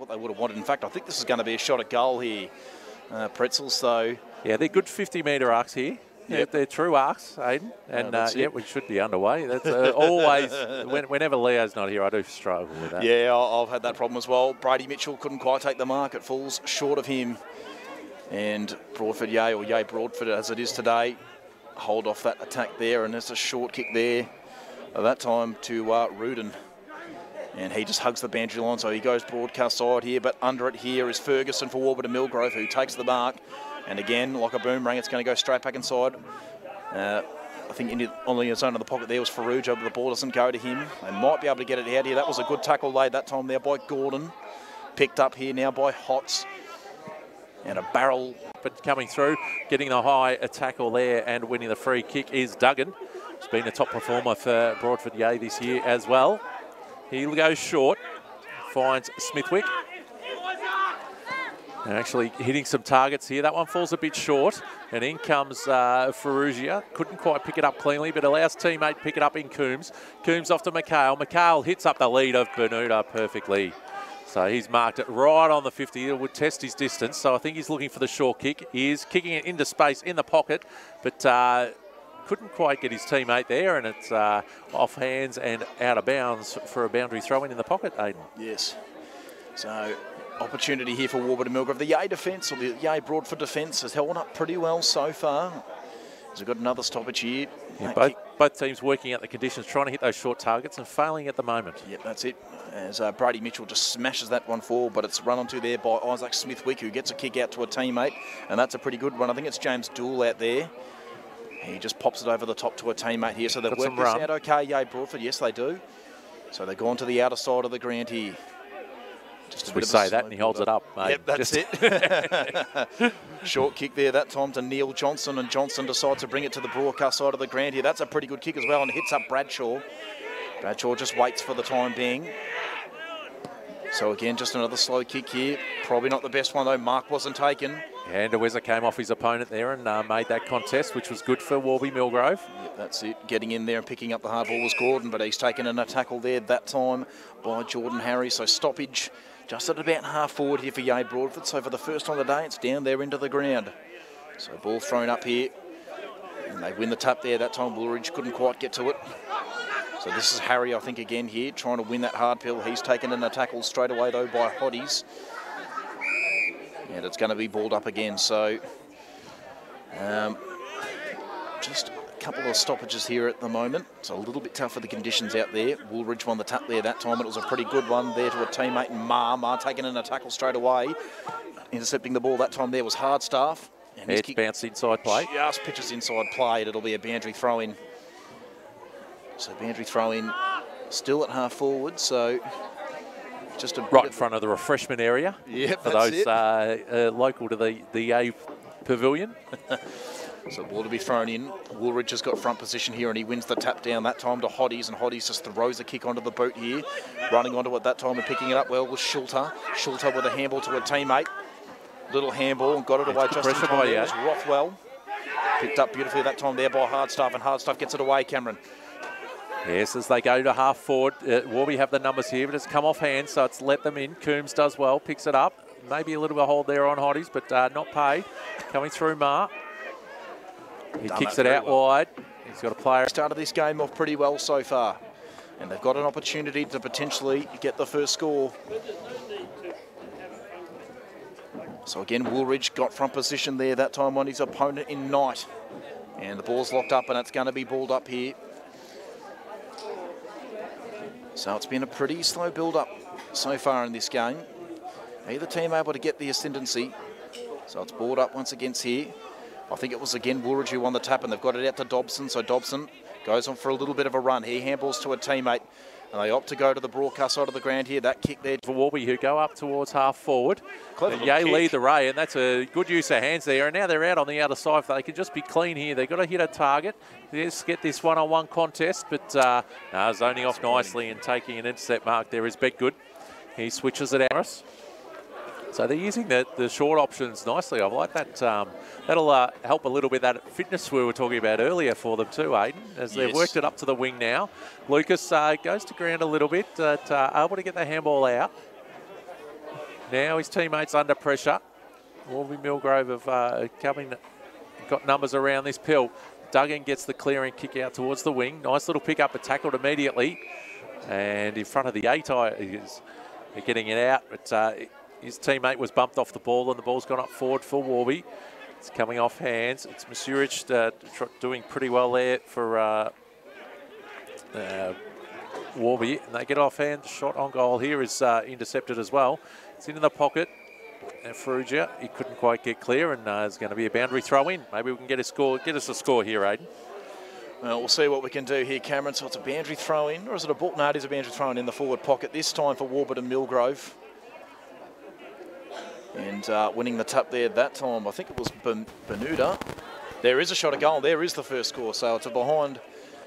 what they would have wanted. In fact, I think this is going to be a shot at goal here, Pretzels. So yeah, they're good 50-metre arcs here. Yep. They're true arcs, Aidan, and yeah, we should be underway. That's always, whenever Leo's not here, I do struggle with that. Yeah, I've had that problem as well. Brady Mitchell couldn't quite take the mark. It falls short of him. And Broadford Yay, or Yay Broadford as it is today, hold off that attack there, and there's a short kick there at that time to Rudin. And he just hugs the boundary line, so he goes broadcast side here, but under it here is Ferguson for Warburton Milgrove, who takes the mark. And again, like a boomerang, it's going to go straight back inside. I think on the zone of the pocket there was Farouja, but the ball doesn't go to him. They might be able to get it out here. That was a good tackle laid that time there by Gordon. Picked up here now by Hotz. And a barrel. But coming through, getting the high tackle there and winning the free kick is Duggan. He's been a top performer for Broadford Yay this year as well. He goes short, finds Smithwick. And actually hitting some targets here. That one falls a bit short. And in comes Ferrugia. Couldn't quite pick it up cleanly, but allows teammate to pick it up in Coombs. Coombs off to McHale. McHale hits up the lead of Bermuda perfectly. So he's marked it right on the 50. It would test his distance. So I think he's looking for the short kick. He is kicking it into space in the pocket, but couldn't quite get his teammate there, and it's off hands and out of bounds for a boundary throw-in the pocket, Aidan. Yes. So opportunity here for Warburton Milgrove. The Yay defence, or the Yay Broadford defence, has held up pretty well so far. They've got another stoppage here. Yeah, both teams working out the conditions, trying to hit those short targets and failing at the moment. Yep, that's it. As Brady Mitchell just smashes that one forward, but it's run onto there by Isaac Smithwick, who gets a kick out to a teammate, and that's a pretty good one. I think it's James Dool out there. He just pops it over the top to a teammate here. So they've worked this out okay, Yay Broadford. Yes, they do. So they've gone to the outer side of the ground here. Just we say that and he holds it up, mate. Yep, that's it. Short kick there that time to Neil Johnson, and Johnson decides to bring it to the broadcast side of the ground here. That's a pretty good kick as well, and hits up Bradshaw. Bradshaw just waits for the time being. So again, just another slow kick here. Probably not the best one though. Mark wasn't taken. And Deweza came off his opponent there and made that contest, which was good for Warby Milgrove. Yep, that's it. Getting in there and picking up the hard ball was Gordon, but he's taken in a tackle there that time by Jordan Harry. So stoppage just at about half forward here for Yay Broadford. So for the first time of the day, it's down there into the ground. So ball thrown up here. And they win the tap there that time. Woolridge couldn't quite get to it. So this is Harry, I think, again here, trying to win that hard pill. He's taken in a tackle straight away, though, by Hoddies. And it's going to be balled up again. So just a couple of stoppages here at the moment. It's a little bit tough for the conditions out there. Woolridge won the tap there that time. It was a pretty good one there to a teammate. And Ma taking in a tackle straight away. Intercepting the ball that time there was Hardstaff. And it's bounced inside play. Just pitches inside play. It'll be a boundary throw-in. So boundary throw-in still at half forward, so just a right in front of the refreshment area. Yep, for those local to the A pavilion. So ball to be thrown in. Woolridge has got front position here, and he wins the tap down that time to Hoddies, and Hoddies just throws a kick onto the boot here. Running onto it that time and picking it up well was Schulter. Schulter with a handball to a teammate. Little handball and got it away just in time. It was Rothwell. Picked up beautifully that time there by Hardstaff, and Hardstaff gets it away, Cameron. Yes, as they go to half forward, Warby have the numbers here, but it's come off hand, so it's let them in. Coombs does well, picks it up. Maybe a little bit of hold there on Hoddies, but not paid. Coming through Ma. He kicks it out wide. He's got a player. Started this game off pretty well so far, and they've got an opportunity to potentially get the first score. So again, Woolridge got front position there that time on his opponent in Knight. And the ball's locked up, and it's going to be balled up here. So it's been a pretty slow build-up so far in this game. Neither team able to get the ascendancy. So it's balled up once again here. I think it was again Woolridge who won the tap, and they've got it out to Dobson. So Dobson goes on for a little bit of a run. He handballs to a teammate, and they opt to go to the broadcast side of the ground here. That kick there for Warby, who go up towards half forward. And Yay lead the ray, and that's a good use of hands there. And now they're out on the outer side. If they can just be clean here, they've got to hit a target. Let's get this one-on-one contest, but zoning off nicely and taking an intercept mark there is Bedgood. He switches it out. So they're using the short options nicely. I like that. That'll help a little bit that fitness we were talking about earlier for them too, Aidan, as they've worked it up to the wing now. Lucas goes to ground a little bit, but able to get the handball out. Now his teammates under pressure. Warby Milgrove have got numbers around this pill. Duggan gets the clearing kick out towards the wing. Nice little pick up, but tackled immediately. And in front of the 8, they're getting it out. But his teammate was bumped off the ball, and the ball's gone up forward for Warby. It's coming off hands. It's Masurich doing pretty well there for Warby. And they get off hand. Shot on goal here is intercepted as well. It's into the pocket. Ferrugia, he couldn't quite get clear, and it's going to be a boundary throw in. Maybe we can get a score. Get us a score here, Aidan. Well, we'll see what we can do here, Cameron. So it's a boundary throw in, or is it a ball? No, it is a boundary throw in the forward pocket. This time for Warburton Milgrove. And winning the tap there that time, I think it was Bermuda. There is a shot at goal. There is the first score. So it's a behind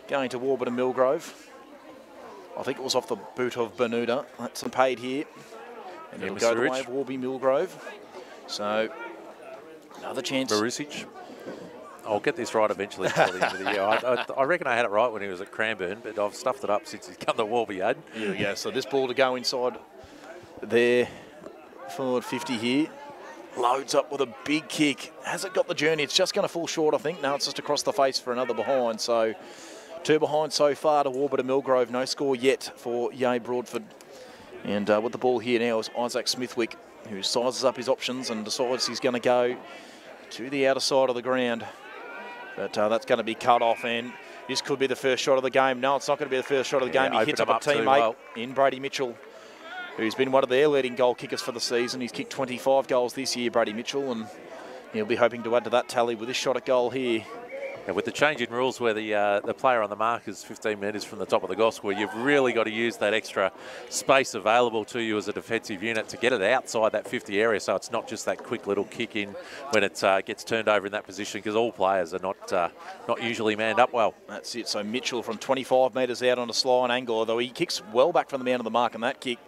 going to Warburton Milgrove. I think it was off the boot of Bermuda. That's paid here. And it'll go the way of Warby Milgrove. So another chance. Marusic. I'll get this right eventually before the end of the year. I reckon I had it right when he was at Cranbourne, but I've stuffed it up since he's come to Warby, Aidan. Here we go. So this ball to go inside there. Forward 50 here. Loads up with a big kick. Has it got the journey? It's just going to fall short, I think. No, it's just across the face for another behind. So 2 behind so far to Warburton Milgrove. No score yet for Yea Broadford. And with the ball here now is Isaac Smithwick, who sizes up his options and decides he's going to go to the outer side of the ground. But that's going to be cut off, and this could be the first shot of the game. No, it's not going to be the first shot of the game. He hits up a teammate in Brady Mitchell, who's been one of their leading goal kickers for the season. He's kicked 25 goals this year, Brady Mitchell, and he'll be hoping to add to that tally with this shot at goal here. And with the change in rules where the player on the mark is 15 metres from the top of the goal square, you've really got to use that extra space available to you as a defensive unit to get it outside that 50 area, so it's not just that quick little kick in when it gets turned over in that position, because all players are not usually manned up well. That's it. So Mitchell from 25 metres out on a sly angle, although he kicks well back from the man of the mark, and that kick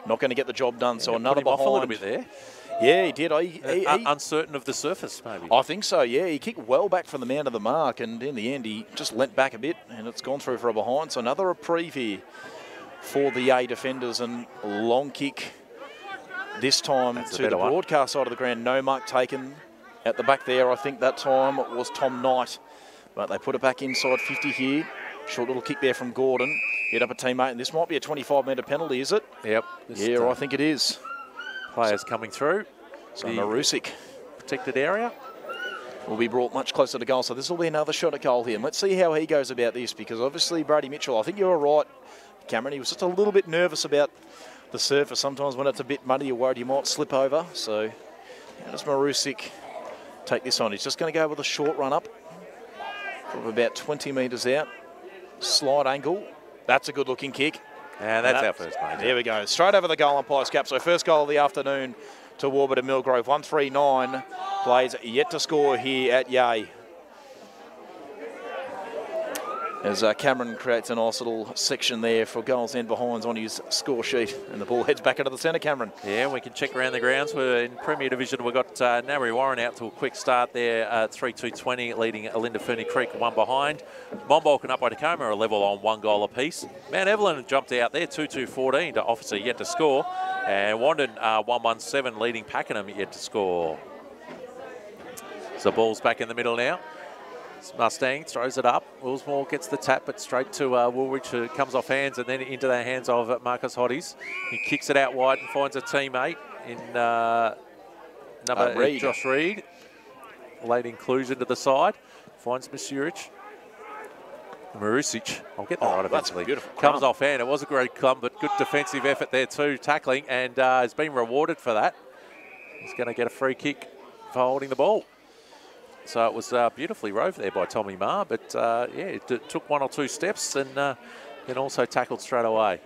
not going to get the job done. So another behind. Off a little bit there. Yeah, he did. Uncertain of the surface, maybe. I think so, yeah. He kicked well back from the man of the mark, and in the end, he just leant back a bit, and it's gone through for a behind. So another reprieve here for the A defenders, and a long kick this time to the broadcast side of the ground. No mark taken at the back there. I think that time was Tom Knight, but they put it back inside 50 here. Short little kick there from Gordon. Hit up a teammate, and this might be a 25-metre penalty, is it? Yep. Yeah, I think it is. Players coming through. So Marusic, protected area, will be brought much closer to goal. So this will be another shot at goal here. And let's see how he goes about this, because obviously Brady Mitchell, I think you were right, Cameron. He was just a little bit nervous about the surface. Sometimes when it's a bit muddy, you're worried you might slip over. So how does Marusic take this on? He's just going to go with a short run up from about 20 metres out. Slide angle. That's a good looking kick. And that's our first major. There we go. Straight over the goal umpire's cap. So first goal of the afternoon to Warburton Milgrove. 1-3-9 plays yet to score here at Yea. As Cameron creates a nice little section there for goals and behinds on his score sheet. And the ball heads back into the centre, Cameron. Yeah, we can check around the grounds. We're in Premier Division. We've got Narry Warren out to a quick start there. 3-2-20 leading Alinda Ferny Creek, 1 behind. Monbolk and Upwey Tacoma are level on 1 goal apiece. Mount Evelyn jumped out there, 2-2-14 to Officer yet to score. And Wandon 1-1-7 leading Pakenham yet to score. So the ball's back in the middle now. Mustang throws it up. Willsmore gets the tap, but straight to Woolwich, who comes off hands and then into the hands of Marcus Hoddies. He kicks it out wide and finds a teammate in number Josh Reed. Late inclusion to the side. Finds Masurich. Marusic. I'll get that right eventually. Beautiful. Comes off hand. It was a great clump, but good defensive effort there too. Tackling, and has been rewarded for that. He's going to get a free kick for holding the ball. So it was beautifully rove there by Tommy Marr, but yeah, it took 1 or 2 steps and then also tackled straight away.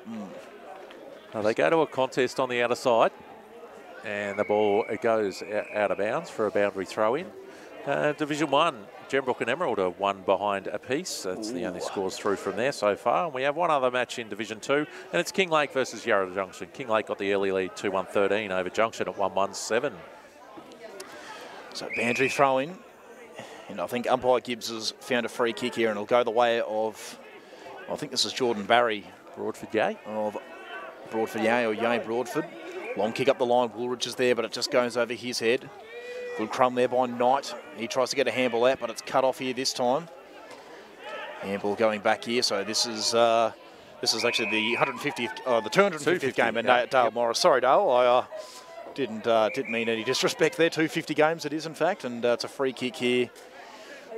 Now they go to a contest on the outer side, and the ball goes out of bounds for a boundary throw-in. Division 1, Gembrook and Emerald are 1 behind apiece. That's the only scores through from there so far. And we have one other match in Division 2, and it's Kinglake versus Yarra Junction. Kinglake got the early lead 2-1-13 over Junction at 1-1-7. So boundary throw-in. And I think umpire Gibbs has found a free kick here, and it'll go the way of, I think this is Jordan Barry. Broadford Yea? Of Broadford Yea or Yea Broadford. Long kick up the line. Woolridge is there, but it just goes over his head. Good crumb there by Knight. He tries to get a handball out, but it's cut off here this time. Handball going back here. So this is actually the 150th, the 250th game in Dale Morris. Sorry, Dale. I didn't mean any disrespect there. 250 games it is, in fact, and it's a free kick here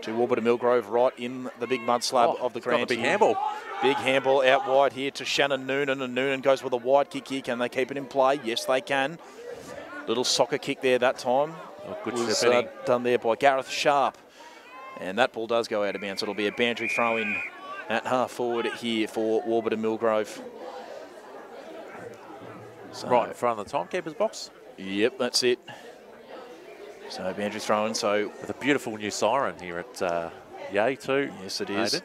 to Warburton Milgrove right in the big mud slab of the ground. Big handball. Big handball out wide here to Shannon Noonan, and Noonan goes with a wide kick here. Can they keep it in play? Yes, they can. Little soccer kick there that time. Oh, good was done there by Gareth Sharp. And that ball does go out of bounds. It'll be a boundary throw in at half forward here for Warburton Milgrove. So, right in front of the timekeeper's box. Yep, that's it. So boundary throw in. So with a beautiful new siren here at Yay too. Yes, it is.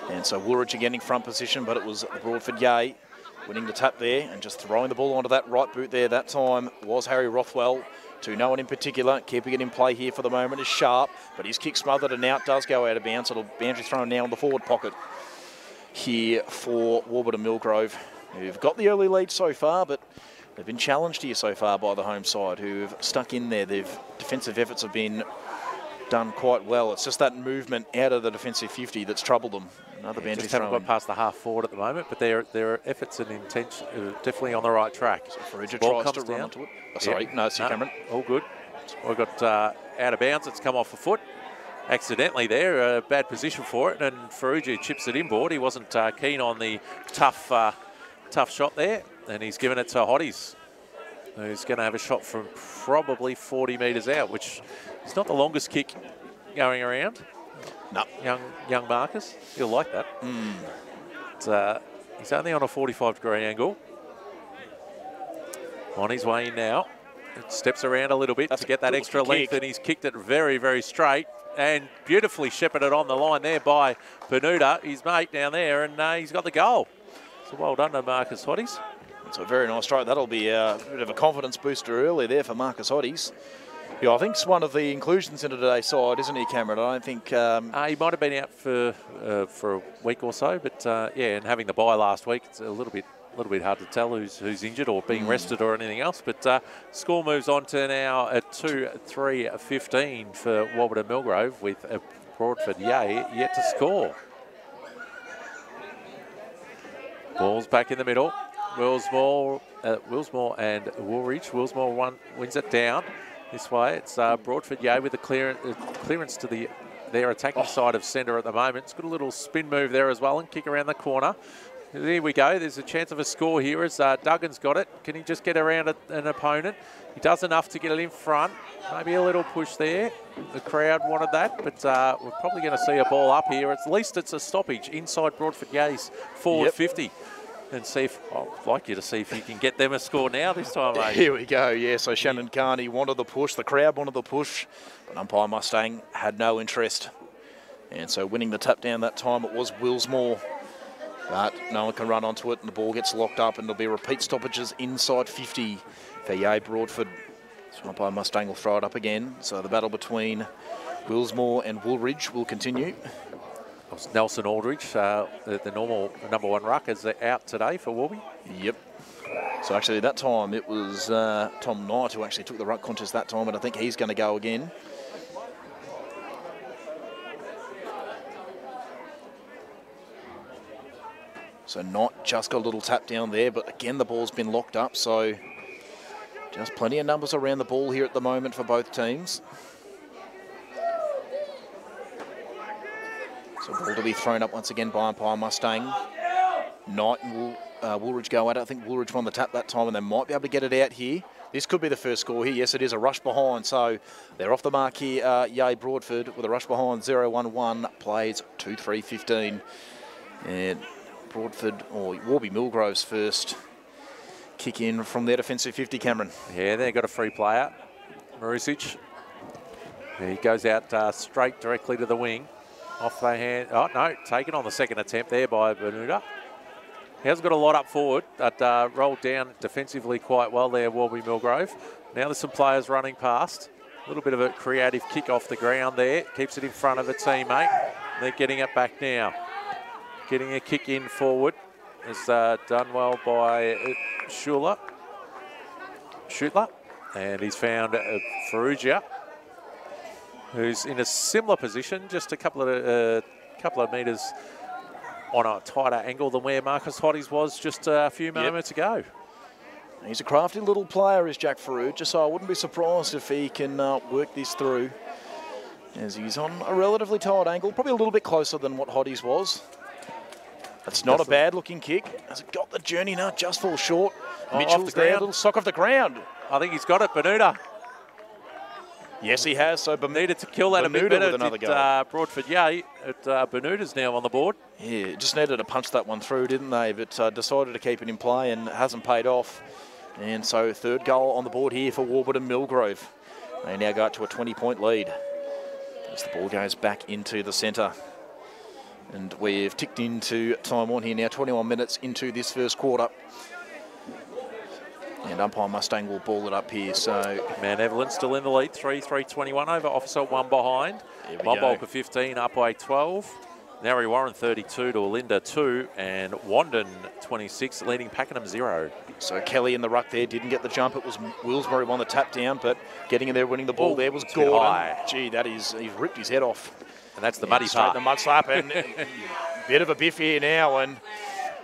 And so Woolridge again in front position, but it was Broadford Yay winning the tap there and just throwing the ball onto that right boot there. That time was Harry Rothwell. To no one in particular. Keeping it in play here for the moment is Sharp, but his kick smothered and out does go out of bounds. It'll boundary thrown now in the forward pocket here for Warburton Milgrove, who've got the early lead so far, but they've been challenged here so far by the home side, who've stuck in there. Their defensive efforts have been done quite well. It's just that movement out of the defensive 50 that's troubled them. Another boundary just haven't got past the half forward at the moment, but their efforts and intention are definitely on the right track. So Faruja tries to run onto it. Oh, sorry, no, it's you, Cameron. All good. We've got out of bounds. It's come off the foot. Accidentally there, a bad position for it, and Faruja chips it inboard. He wasn't keen on the tough shot there, and he's given it to Hotties, who's going to have a shot from probably 40 metres out, which is not the longest kick going around. No. Young Marcus, he'll like that. He's only on a 45-degree angle. On his way in now. It steps around a little bit to get that extra length, and he's kicked it very, very straight and beautifully shepherded on the line there by Bernuda, his mate down there, and he's got the goal. So well done to Marcus Hotties. It's a very nice strike. That'll be a bit of a confidence booster early there for Marcus Hotties. Yeah, I think it's one of the inclusions into today's side, isn't he, Cameron? I don't think... he might have been out for a week or so, but yeah, and having the bye last week, it's a little bit hard to tell who's injured or being rested or anything else. But score moves on to now at 2-3-15 for Warburton Milgrove, with Broadford Yay yet to score. Ball's back in the middle. Willsmore and Woolridge. Willsmore wins it down. This way, it's Broadford Yay with the clearance to their attacking side of centre at the moment. It's got a little spin move there as well and kick around the corner. There we go. There's a chance of a score here as Duggan's got it. Can he just get around an opponent? He does enough to get it in front. Maybe a little push there. The crowd wanted that, but we're probably going to see a ball up here. At least it's a stoppage inside Broadford Yay's forward 50. And see if I'd like you to see if you can get them a score now this time, mate. Here we go. Yeah, so Shannon Carney wanted the push. The crowd wanted the push, but umpire Mustang had no interest. And so winning the tap down that time, it was Willsmore. But no one can run onto it, and the ball gets locked up, and there'll be repeat stoppages inside 50 for Yay Broadford. So umpire Mustang will throw it up again. So the battle between Willsmore and Woolridge will continue. Nelson Aldridge, the normal #1 ruck, is out today for Warby. Yep. So actually that time it was Tom Knight who actually took the ruck contest that time, and I think he's going to go again. So Knight just got a little tap down there, but again the ball's been locked up, so just plenty of numbers around the ball here at the moment for both teams. So ball to be thrown up once again by umpire Mustang. Knight and Woolridge go at it. I think Woolridge won the tap that time, and they might be able to get it out here. This could be the first score here. Yes, it is a rush behind. So they're off the mark here. Yay Broadford with a rush behind. 0-1-1 plays 2-3-15. And Broadford, or Warby Milgrove's first kick in from their defensive 50, Cameron. Yeah, they've got a free player. Marusic. He goes out straight directly to the wing. Off the hand. Oh, no, taken on the second attempt there by Bernuda. He hasn't got a lot up forward, but rolled down defensively quite well there, Warby Milgrove. Now there's some players running past. A little bit of a creative kick off the ground there. Keeps it in front of a teammate. They're getting it back now. Getting a kick in forward. It's done well by Schuler. Schutler. And he's found Ferrugia, who's in a similar position, just a couple of metres on a tighter angle than where Marcus Hotties was just a few moments ago. He's a crafty little player, is Jack Ferrugia, so I wouldn't be surprised if he can work this through, as he's on a relatively tight angle, probably a little bit closer than what Hotties was. That's not a bad-looking kick. Has it got the journey now? Just falls short. Mitchell's there, a little sock off the ground. I think he's got it, Bermuda. Yes, he has. So needed to kill that a bit better. Broadford, Bermuda's now on the board. Yeah, just needed to punch that one through, didn't they? But decided to keep it in play and hasn't paid off. And so third goal on the board here for Warburton Milgrove. They now go up to a 20-point lead as the ball goes back into the centre. And we've ticked into time on here now, 21 minutes into this first quarter. And umpire Mustang will ball it up here. So Mount Evelyn still in the lead, 3-3-21 over Officer, 1 behind. Monbolka 15, Upway 12. Narry Warren 32 to Olinda 2, and Wandon 26, leading Pakenham 0. So Kelly in the ruck there didn't get the jump. It was Willsbury won the tap down, but getting in there winning the ball there was Gordon. Gee, he's ripped his head off. And that's the muddy part. The mud slap, and bit of a biff here now, and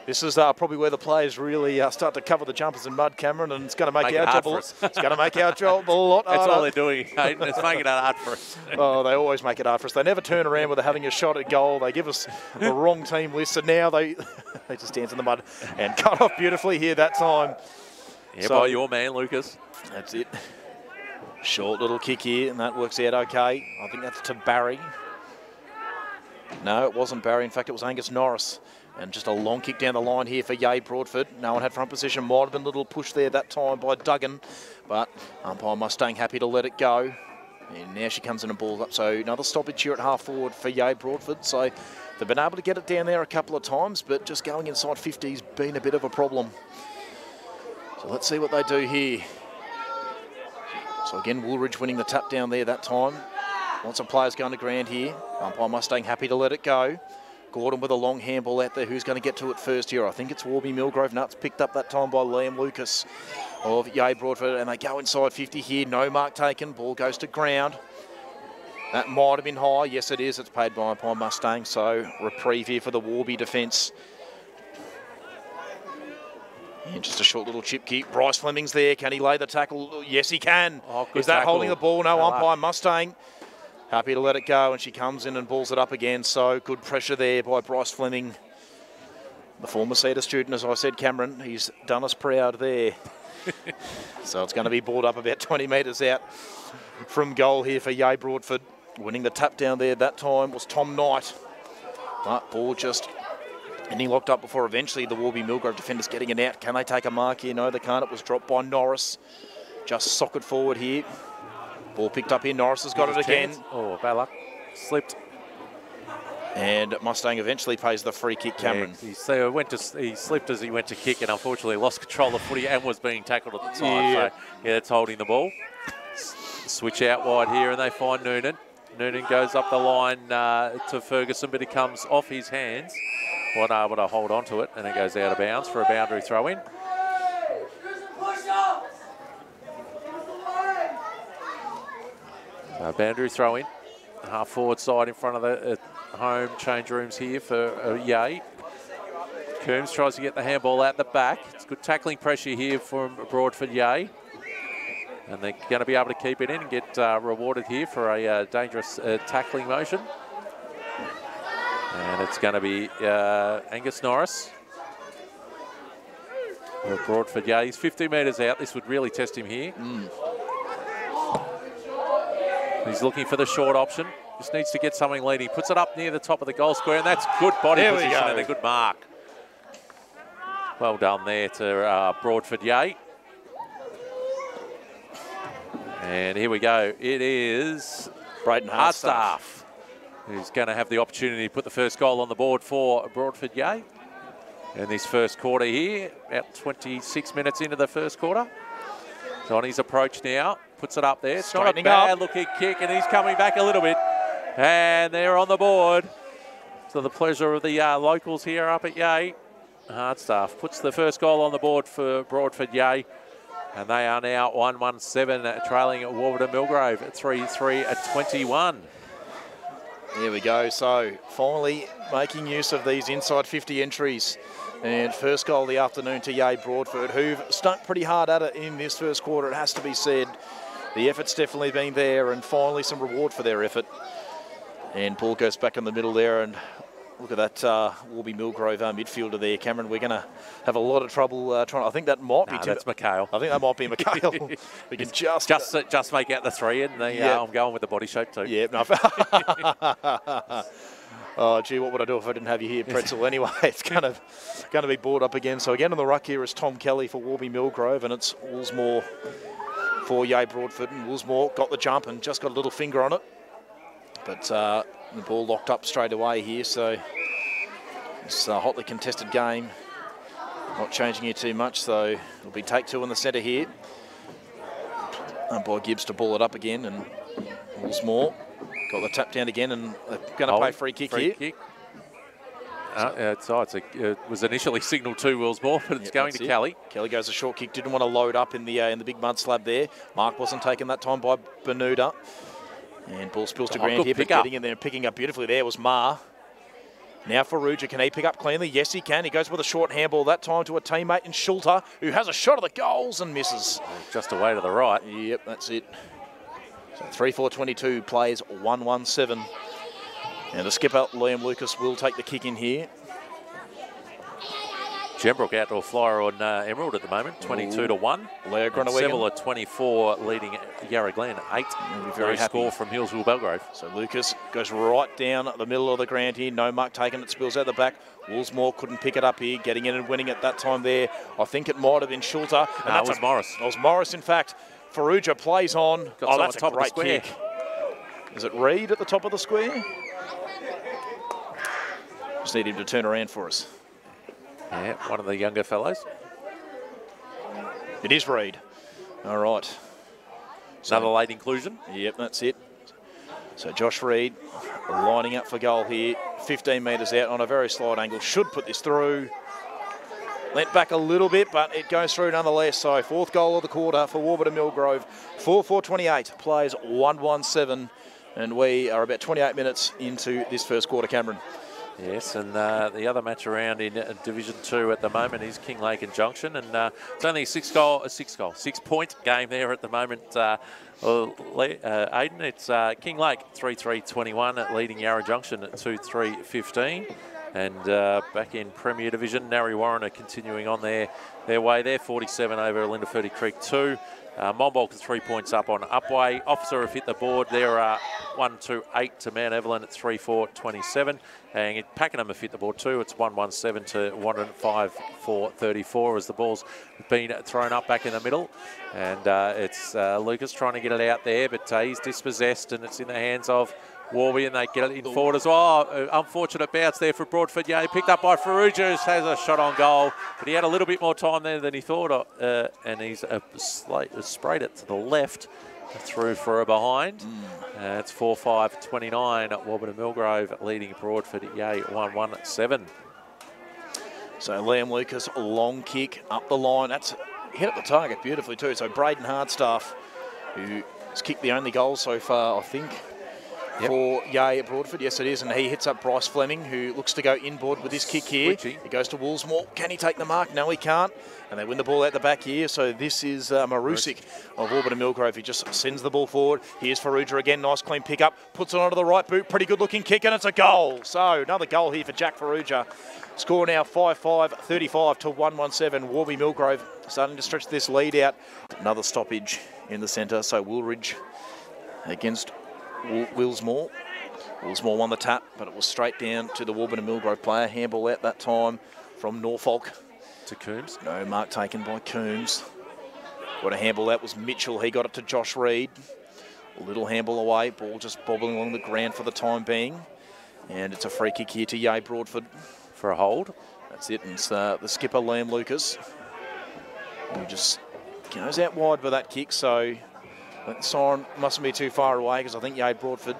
this is probably where the players really start to cover the jumpers in mud, Cameron, and it's going to make our job it's going to make our job a lot harder. That's all they're doing, Hayden. It's making it hard for us. Oh, they always make it hard for us. They never turn around with having a shot at goal. They give us the wrong team list, and now they just dance in the mud and cut off beautifully here that time. Yeah, so, by your man, Lucas. That's it. Short little kick here, and that works out okay. I think that's to Barry. No, it wasn't Barry. In fact, it was Angus Norris. And just a long kick down the line here for Yay Broadford. No one had front position. Might have been a little push there that time by Duggan. But umpire Mustang happy to let it go. And now she comes in and balls up. So another stoppage here at half forward for Yay Broadford. So they've been able to get it down there a couple of times, but just going inside 50 has been a bit of a problem. So let's see what they do here. So again, Woolridge winning the tap down there that time. Lots of players going to ground here. Umpire Mustang happy to let it go. Gordon with a long handball out there. Who's going to get to it first here? I think it's Warby Milgrove. Nuts picked up that time by Liam Lucas of Yay Broadford, and they go inside 50 here. No mark taken. Ball goes to ground. That might have been high. Yes, it is. It's paid by Mustang. So reprieve here for the Warby defence. And just a short little chip kick. Bryce Fleming's there. Can he lay the tackle? Yes, he can. Oh, is that holding the ball? No, umpire Mustang happy to let it go, and she comes in and balls it up again. So good pressure there by Bryce Fleming. The former CETA student, as I said, Cameron, he's done us proud there. So it's going to be balled up about 20 metres out from goal here for Yay Broadford. Winning the tap down there that time was Tom Knight. But ball just ending locked up before eventually the Warby Milgrove defenders getting it out. Can they take a mark here? No, they can't. It was dropped by Norris. Just socket forward here. Ball picked up here. Norris has got it again. Oh, bad luck. Slipped. And Mustang eventually pays the free kick, Cameron. Yeah, he slipped as he went to kick and unfortunately lost control of footy and was being tackled at the time. Yeah. So, yeah, that's holding the ball. Switch out wide here and they find Noonan. Noonan goes up the line to Ferguson, but it comes off his hands. Wasn't able to hold on to it, and it goes out of bounds for a boundary throw-in. Boundary throw-in. Half forward side in front of the home change rooms here for Yay. Coombs tries to get the handball out the back. It's good tackling pressure here from Broadford Yay. And they're going to be able to keep it in and get rewarded here for a dangerous tackling motion. And it's going to be Angus Norris. Broadford Yay. He's 50 metres out. This would really test him here. He's looking for the short option. Just needs to get something leading. Puts it up near the top of the goal square, and that's good body position and a good mark. Well done there to Broadford Yay. And here we go. It is Brayden Hardstaff who's going to have the opportunity to put the first goal on the board for Broadford Yay in this first quarter here. About 26 minutes into the first quarter. So on his approach now. Puts it up there. It's not a bad-looking kick, and he's coming back a little bit. And they're on the board. So the pleasure of the locals here up at Yay. Hardstaff puts the first goal on the board for Broadford Yay. And they are now 117, trailing at Warburton Milgrove at 3-3 at 21. There we go. So finally making use of these inside 50 entries. And first goal of the afternoon to Yay Broadford, who've stuck pretty hard at it in this first quarter, it has to be said. The effort's definitely been there, and finally some reward for their effort. And ball goes back in the middle there, and look at that Warby Milgrove midfielder there, Cameron. We're going to have a lot of trouble trying. I think that might be. That's McHale. I think that might be McHale. We can just make out the three, and I'm going with the body shape too. Yeah. No. Oh, gee, what would I do if I didn't have you here, Pretzel? Anyway, it's going to be brought up again. So again on the ruck here is Tom Kelly for Warby Milgrove, and it's Woolsmore for Yay Broadford. And Woolsmore got the jump and just got a little finger on it. But the ball locked up straight away here, so it's a hotly contested game. Not changing here too much, so it'll be take two in the centre here. Umpire Gibbs to ball it up again, and Woolsmore got the tap down again, and they're going to play free kick here. Kick. It was initially signalled to Woolsmore, but it's going to Kelly. Kelly goes a short kick, didn't want to load up in the big mud slab there. Mark wasn't taken that time by Bermuda. And ball spills to ground here, but getting in there and picking up beautifully there was Ma. Now for Ruja, can he pick up cleanly? Yes, he can. He goes with a short handball that time to a teammate in Schulter, who has a shot at the goals and misses. Just away to the right. Yep, that's it. So 3-4-22 plays 1-1-7. And the skipper, Liam Lucas, will take the kick in here. Gembrook outdoor flyer on Emerald at the moment, 22-1. Leo Groenewegen. Seville at 24, leading Yarra Glen 8. Very score from Hillsville Belgrove. So Lucas goes right down the middle of the ground here. No mark taken. It spills out the back. Woolsmore couldn't pick it up here. Getting in and winning it that time there. I think it might have been Schulter. And that was Morris. It was Morris, in fact. Faruja plays on. That's a great kick. Is it Reed at the top of the square? Just need him to turn around for us. Yeah, one of the younger fellows. It is Reed. All right. Another late inclusion. Yep, that's it. So Josh Reed lining up for goal here. 15 metres out on a very slight angle. Should put this through. Lent back a little bit, but it goes through nonetheless. So fourth goal of the quarter for Warburton Milgrove. 4-4-28 plays 1-1-7. And we are about 28 minutes into this first quarter, Cameron. Yes, and the other match around in Division 2 at the moment is Kinglake and Junction, and it's only a six-point game there at the moment. Aidan, it's Kinglake 3-3-21 leading Yarra Junction at 2-3-15. And back in Premier Division, Narre Warren are continuing on their way there, 47 over Lindaferty Creek 2. Monbulk 3 points up on Upway. Officer have hit the board. They're 1-2-8 to Mount Evelyn at 3-4-27. And Pakenham have hit the board too. It's 1-1-7 to Wanderoo 5-4-34 as the ball's been thrown up back in the middle. And it's Lucas trying to get it out there, but he's dispossessed and it's in the hands of Warby, and they get it in forward as well. Unfortunate bounce there for Broadford. Yeah, picked up by Faruja, who has a shot on goal, but he had a little bit more time there than he thought, and he's sprayed it to the left, through for a behind. It's 4-5-29 at Warburton Milgrove, leading Broadford at Yay 1-1-7. So Liam Lucas, a long kick up the line. That's hit at the target beautifully too. So Braden Hardstaff, who has kicked the only goal so far, I think, for Yay at Broadford. Yes, it is. And he hits up Bryce Fleming, who looks to go inboard with his kick here. He goes to Woolsmore. Can he take the mark? No, he can't. And they win the ball out the back here. So this is Marusik of Warburton Milgrove. He just sends the ball forward. Here's Faruja again. Nice clean pick up. Puts it onto the right boot. Pretty good looking kick, and it's a goal. So another goal here for Jack Faruja. Score now 5-5-35 to 1-1-7. Warby Milgrove starting to stretch this lead out. Another stoppage in the centre. So Woolridge against Willsmore. Willsmore won the tap, but it was straight down to the Warburton Milgrove player. Handball out that time from Norfolk to Coombs. No mark taken by Coombs. Got a handball out was Mitchell. He got it to Josh Reed. A little handball away. Ball just bobbling along the ground for the time being. And it's a free kick here to Yay Broadford. For a hold. That's it. And it's the skipper, Liam Lucas, who just goes out wide with that kick. So that siren mustn't be too far away, because I think Yay Broadford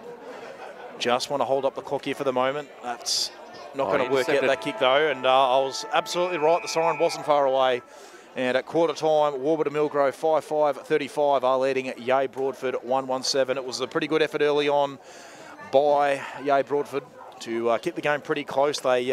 just want to hold up the clock here for the moment. That's not going to work out that kick though. And I was absolutely right. The siren wasn't far away. And at quarter time, Warburton Milgrove 5-5-35 are leading Yay Broadford 1-1-7. It was a pretty good effort early on by Yay Broadford to keep the game pretty close. They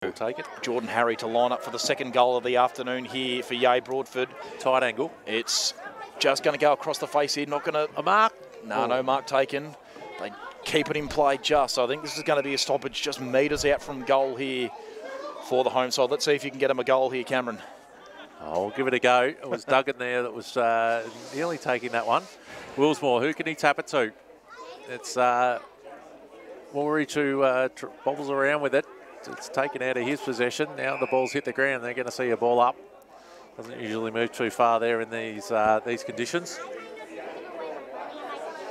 We'll take it. Jordan Harry to line up for the second goal of the afternoon here for Yay Broadford. Tight angle. It's just going to go across the face here, not going to... A mark? No, no mark taken. They keep it in play just. So I think this is going to be a stoppage just metres out from goal here for the home side. Let's see if you can get him a goal here, Cameron. I'll give it a go. It was Duggan there that was nearly taking that one. Willsmore, who can he tap it to? It's Woolwich who bobbles around with it. It's taken out of his possession. Now the ball's hit the ground. They're going to see a ball up. Doesn't usually move too far there in these conditions.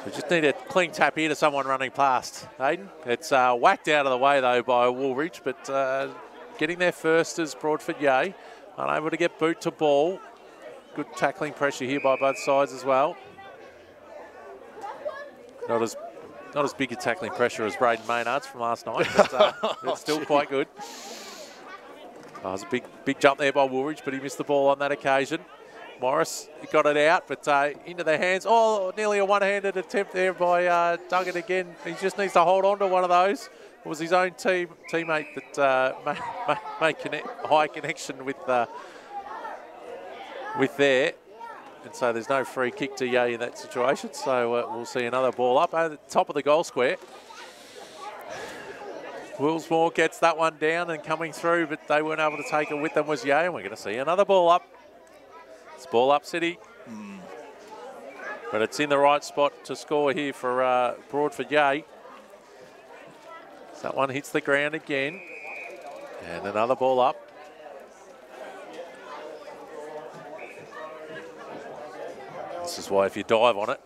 We just need a clean tap here to someone running past. Hayden. It's whacked out of the way though by Woolwich, but getting there first is Broadford Yay. Unable to get boot to ball. Good tackling pressure here by both sides as well. Not as big a tackling pressure as Braden Maynard's from last night, but it's still quite good. Oh, it was a big jump there by Woolwich, but he missed the ball on that occasion. Morris got it out, but into their hands. Oh, nearly a one-handed attempt there by Duggan again. He just needs to hold on to one of those. It was his own teammate that made high connection with there. And so there's no free kick to Yay in that situation. So we'll see another ball up at the top of the goal square. Willsmore gets that one down and coming through, but they weren't able to take it with them was Yay. And we're going to see another ball up. It's ball up City. But it's in the right spot to score here for Broadford Yay. So that one hits the ground again. And another ball up. This is why if you dive on it,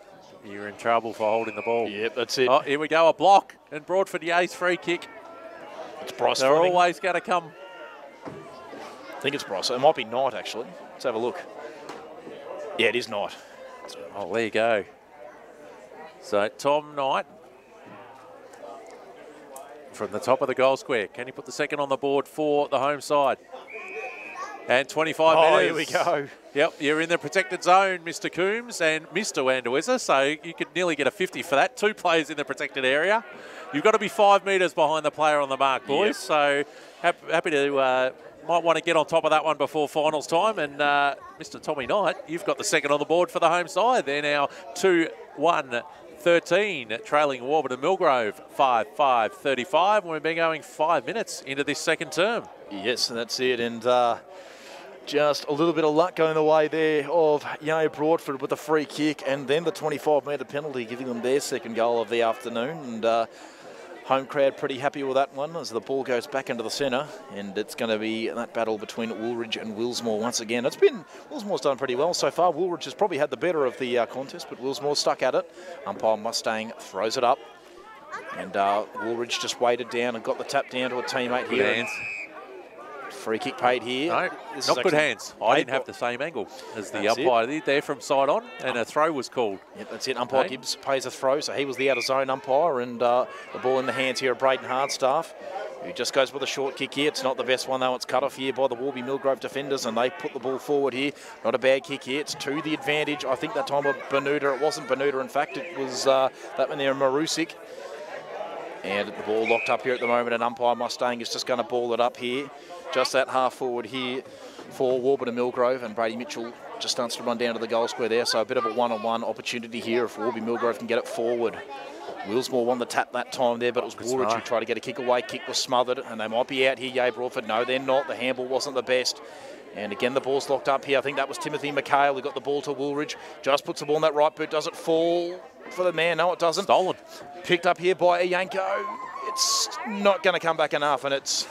you're in trouble for holding the ball. Yep, that's it. Oh, here we go, a block. And Broadford Yay's free kick. It's Bros. They're always going to come. I think it's Bros. It might be Knight, actually. Let's have a look. Yeah, it is Knight. Oh, there you go. So Tom Knight from the top of the goal square. Can he put the second on the board for the home side? And 25 metres. Oh, here we go. Yep, you're in the protected zone, Mr. Coombs and Mr. Wanderweza, so you could nearly get a 50 for that. 2 players in the protected area. You've got to be 5 metres behind the player on the mark, boys. Yep. So happy to, might want to get on top of that one before finals time. And Mr. Tommy Knight, you've got the second on the board for the home side. They're now 2-1-13, trailing Warburton and Milgrove 5-5-35. We've been going 5 minutes into this second term. Yes, that's it. And just a little bit of luck going the way there of Broadford with the free kick and then the 25-metre penalty, giving them their second goal of the afternoon. And home crowd pretty happy with that one as the ball goes back into the centre, and it's going to be that battle between Woolridge and Willsmore once again. Willsmore's done pretty well so far. Woolridge has probably had the better of the contest, but Willsmore stuck at it. Umpire Mustang throws it up, and Woolridge just waited down and got the tap down to a teammate here. Hands. Free kick paid here. No, not good hands. I didn't have the same angle as the umpire did there from side on, and a throw was called. Yep, that's it. Umpire Gibbs pays a throw, so he was the out-of-zone umpire, and the ball in the hands here of Braden Hardstaff, who just goes with a short kick here. It's not the best one, though. It's cut off here by the Warby Milgrove defenders, and they put the ball forward here. Not a bad kick here. It's to the advantage, I think, that time of Bermuda. It wasn't Bermuda, in fact. It was that one there, Marusik. And the ball locked up here at the moment, and umpire Mustang is just going to ball it up here. Just that half forward here for Warburton and Milgrove, and Brady Mitchell just starts to run down to the goal square there. So a bit of a one-on-one opportunity here if Warby Milgrove can get it forward. Willsmore won the tap that time there, but it was Woolridge who tried to get a kick away. Kick was smothered, and they might be out here, Broadford. No, they're not. The handball wasn't the best. And again, the ball's locked up here. I think that was Timothy McHale who got the ball to Woolridge. Just puts the ball in that right boot. Does it fall for the man? No, it doesn't. Stolen. Picked up here by Ianco. It's not going to come back enough, and it's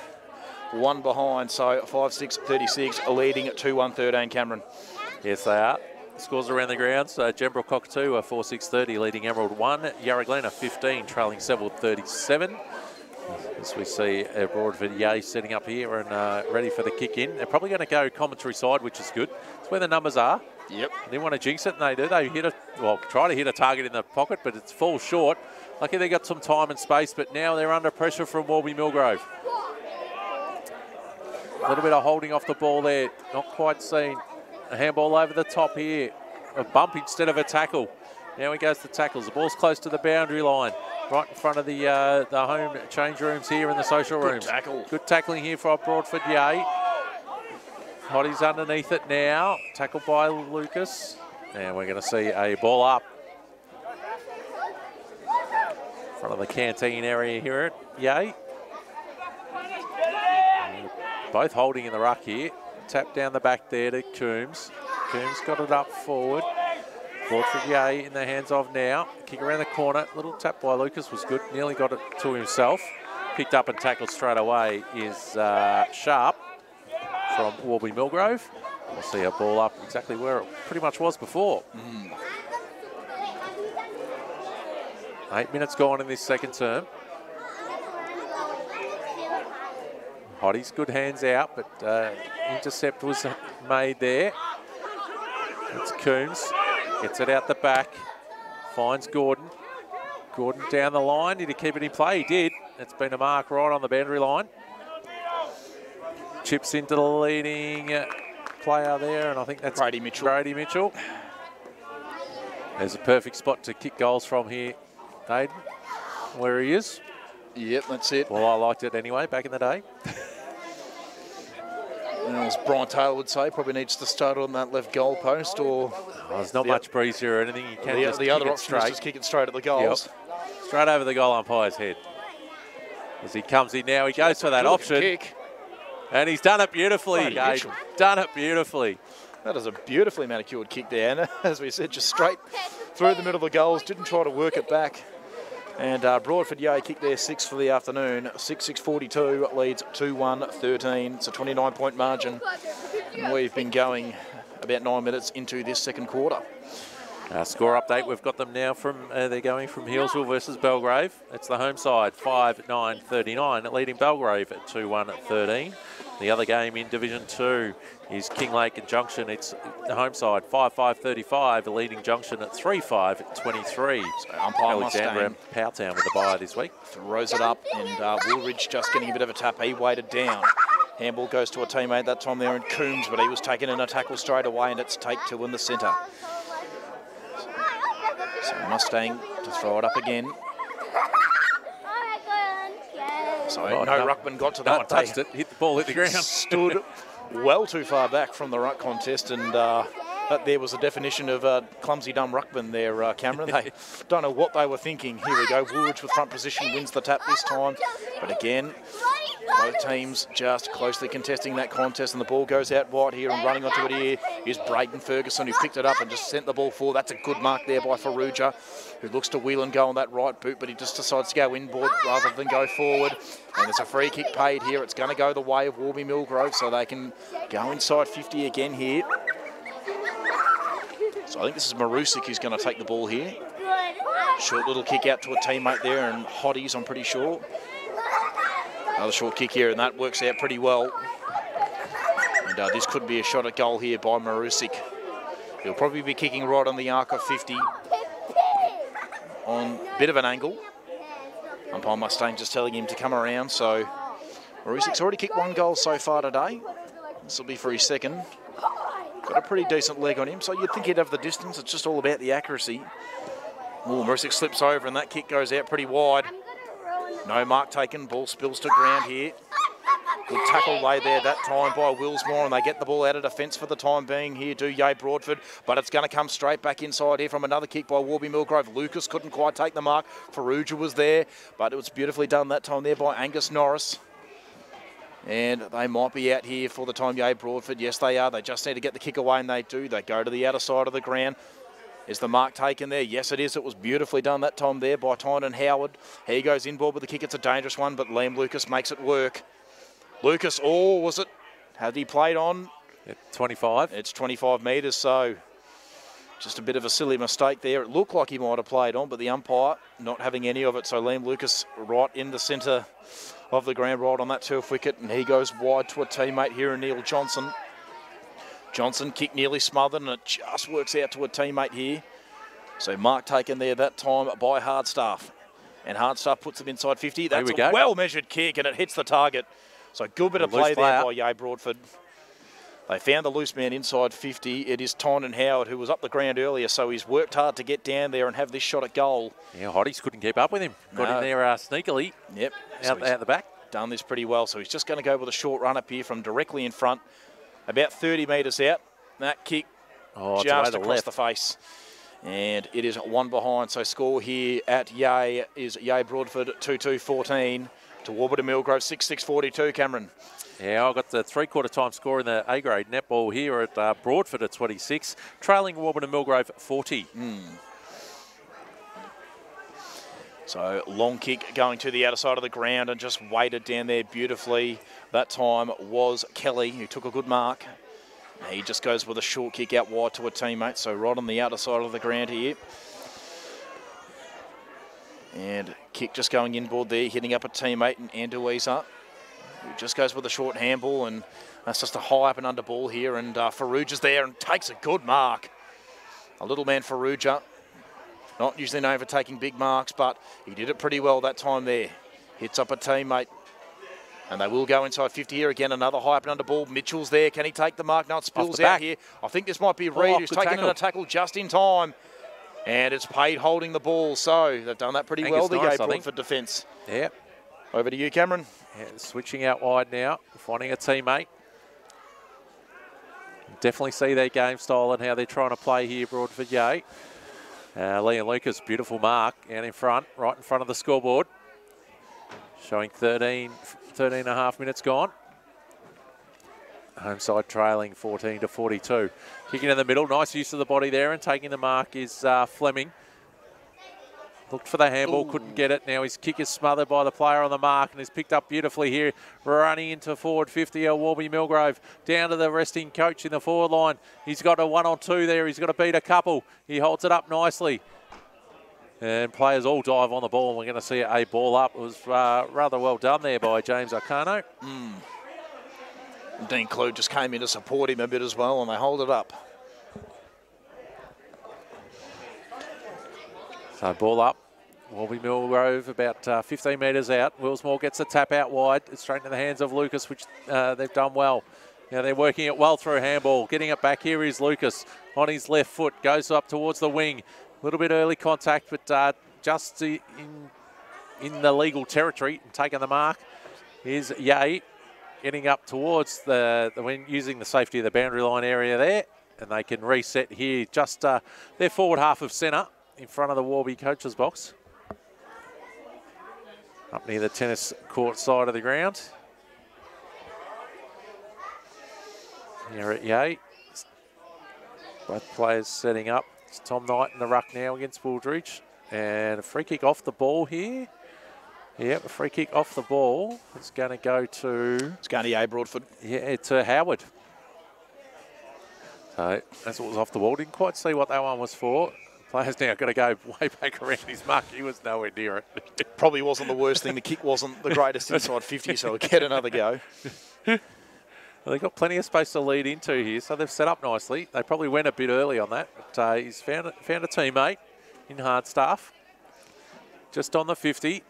one behind. So 5-6-36, leading at 2-1-13, Cameron. Yes, they are. Scores around the grounds. Gembrook Cockatoo 4-6-30, leading Emerald 1. Yarra 15, trailing Seville 37. As we see Broadford Yay setting up here and ready for the kick in. They're probably going to go commentary side, which is good. It's where the numbers are. Yep. They didn't want to jinx it, and they do. They try to hit a target in the pocket, but it falls short. Lucky they got some time and space, but now they're under pressure from Warby Milgrove. A little bit of holding off the ball there. Not quite seen. A handball over the top here. A bump instead of a tackle. Now he goes to tackles. The ball's close to the boundary line. Right in front of the home change rooms here in the social rooms. Good tackling here for Broadford Yay. Hotty's underneath it now. Tackled by Lucas. And we're going to see a ball up. In front of the canteen area here at Yay. Both holding in the ruck here. Tap down the back there to Coombs. Coombs got it up forward. Broadford Yay in the hands of now. Kick around the corner. Little tap by Lucas was good. Nearly got it to himself. Picked up and tackled straight away is Sharp from Warby Milgrove. We'll see a ball up exactly where it pretty much was before. 8 minutes gone in this second term. Hotty's good hands out, but intercept was made there. It's Coombs. Gets it out the back. Finds Gordon. Gordon down the line. Did he keep it in play? He did. It's been a mark right on the boundary line. Chips into the leading player there, and I think that's Brady Mitchell. Brady Mitchell. There's a perfect spot to kick goals from here, Aiden, where he is. Yep, that's it. Well, I liked it anyway back in the day. And as Brian Taylor would say, probably needs to start on that left goal post, or there's not much breeze here or anything. You can just the other option is just kick it straight at the goals. Yep. Straight over the goal umpire's head. As he comes in now, he goes for that option. Kick. And he's done it beautifully. Done it beautifully. That is a beautifully manicured kick there, and as we said, just straight through the middle of the goals. Didn't try to work it back. And Broadford Yay kicked their 6 for the afternoon. 6-6-42 leads 2-1-13. It's a 29-point margin. And we've been going about 9 minutes into this second quarter. Score update, we've got them now from, they're going from Healesville versus Belgrave. It's the home side, 5-9-39, leading Belgrave at 2-1-13. The other game in Division 2 is Kinglake and Junction. It's the home side, 5-5-35, leading Junction at 3-5-23. So umpire Mustang, Powtown with the bye this week. Throws it up, and Woolridge just getting a bit of a tap. He weighted down. Handball goes to a teammate that time there in Coombs, but he was taken in a tackle straight away, and it's take 2 in the centre. So Mustang to throw it up again. So no ruckman got to that one. Touched it, hit the ball, hit the ground. Stood well too far back from the ruck contest, and that there was a definition of clumsy dumb ruckman there, Cameron. They don't know what they were thinking. Here we go, Woolwich with front position wins the tap this time, but again, both teams just closely contesting that contest, and the ball goes out wide here, and running onto it here is Braden Ferguson, who picked it up and just sent the ball forward. That's a good mark there by Ferrugia, who looks to wheel and go on that right boot, but he just decides to go inboard rather than go forward. And there's a free kick paid here. It's going to go the way of Warby Milgrove, so they can go inside 50 again here. So I think this is Marusic who's going to take the ball here. Short little kick out to a teammate there, and Hotties, I'm pretty sure. Another short kick here, and that works out pretty well. And this could be a shot at goal here by Marusic. He'll probably be kicking right on the arc of 50. On a bit of an angle. Umpire Mustang just telling him to come around. So Marusic's already kicked 1 goal so far today. This will be for his second. Got a pretty decent leg on him, so you'd think he'd have the distance. It's just all about the accuracy. Oh, Marusic slips over, and that kick goes out pretty wide. No mark taken. Ball spills to ground here. Good tackle lay there that time by Willsmore, and they get the ball out of defence for the time being here, do Yay Broadford, but it's going to come straight back inside here from another kick by Warby Milgrove. Lucas couldn't quite take the mark. Ferrugia was there, but it was beautifully done that time there by Angus Norris. And they might be out here for the time Yay Broadford. Yes, they are. They just need to get the kick away, and they do. They go to the outer side of the ground. Is the mark taken there? Yes, it is. It was beautifully done that time there by Tynan Howard. He goes inboard with the kick. It's a dangerous one, but Liam Lucas makes it work. Lucas, oh, was it? Had he played on? 25. It's 25 metres, so just a bit of a silly mistake there. It looked like he might have played on, but the umpire not having any of it. So Liam Lucas right in the centre of the ground, right on that turf wicket, and he goes wide to a teammate here in Neil Johnson. Johnson kick nearly smothered, and it just works out to a teammate here. So mark taken there that time by Hardstaff. And Hardstaff puts him inside 50. That's a well-measured kick, and it hits the target. So good bit of play there by Yay Broadford. They found the loose man inside 50. It is Tynan Howard, who was up the ground earlier, so he's worked hard to get down there and have this shot at goal. Yeah, Hotties couldn't keep up with him. Got in there sneakily. Yep. Out the back. Done this pretty well, so he's just going to go with a short run up here from directly in front. About 30 metres out. That kick just across the face. And it is 1 behind. So score here at Yay is Yay Broadford 2-2-14 to Warburton Milgrove 6-6-42, Cameron. Yeah, I've got the 3/4 time score in the A-grade netball here at Broadford at 26, trailing Warburton Milgrove 40. So long kick going to the outer side of the ground and just weighted down there beautifully. That time was Kelly, who took a good mark. He just goes with a short kick out wide to a teammate, so right on the outer side of the ground here. And kick just going inboard there, hitting up a teammate in Anduiza, who just goes with a short handball, and that's just a high up and under ball here, and Ferrugia's there and takes a good mark. A little man Ferrugia. Not usually known for taking big marks, but he did it pretty well that time there. Hits up a teammate. And they will go inside 50 here. Again, another high up and under ball. Mitchell's there. Can he take the mark? No, it spills out here. I think this might be Reid, who's taken in a tackle just in time. And it's paid holding the ball. So they've done that pretty well, the Yay Broadford defence. Yeah. Over to you, Cameron. Yeah, switching out wide now, finding a teammate. Definitely see their game style and how they're trying to play here, Broadford Yay. Liam Lucas, beautiful mark out in front, right in front of the scoreboard. Showing 13 and a half minutes gone. Home side trailing 14-42. Kicking in the middle, nice use of the body there, and taking the mark is Fleming. Looked for the handball, couldn't get it. Now his kick is smothered by the player on the mark and is picked up beautifully here. Running into forward 50, Warby Milgrove. Down to the resting coach in the forward line. He's got a 1-on-2 there. He's got to beat a couple. He holds it up nicely. And players all dive on the ball, and we're going to see a ball up. It was rather well done there by James Arcano. Dean Clue just came in to support him a bit as well, and they hold it up. So ball up Warby Milgrove about 15 metres out. Willsmore gets the tap out wide. It's straight into the hands of Lucas, which they've done well. Now they're working it well through a handball. Getting it back here is Lucas on his left foot. Goes up towards the wing. A little bit early contact, but just in the legal territory and taking the mark is Yay. Getting up towards the wing, using the safety of the boundary line area there. And they can reset here just their forward half of centre in front of the Warby coach's box. Up near the tennis court side of the ground. Here at Yay. Both players setting up. It's Tom Knight in the ruck now against Wooldridge. And a free kick off the ball here. Yep, a free kick off the ball. It's going to go to... It's going to Yay Broadford. Yeah, to Howard. So that's what was off the ball. Didn't quite see what that one was for. Player's now got to go way back around his mark. He was nowhere near it. Probably wasn't the worst thing. The kick wasn't the greatest inside 50, so we'll get another go. Well, they've got plenty of space to lead into here, so they've set up nicely. They probably went a bit early on that, but he's found a teammate in Hardstaff. Just on the 50.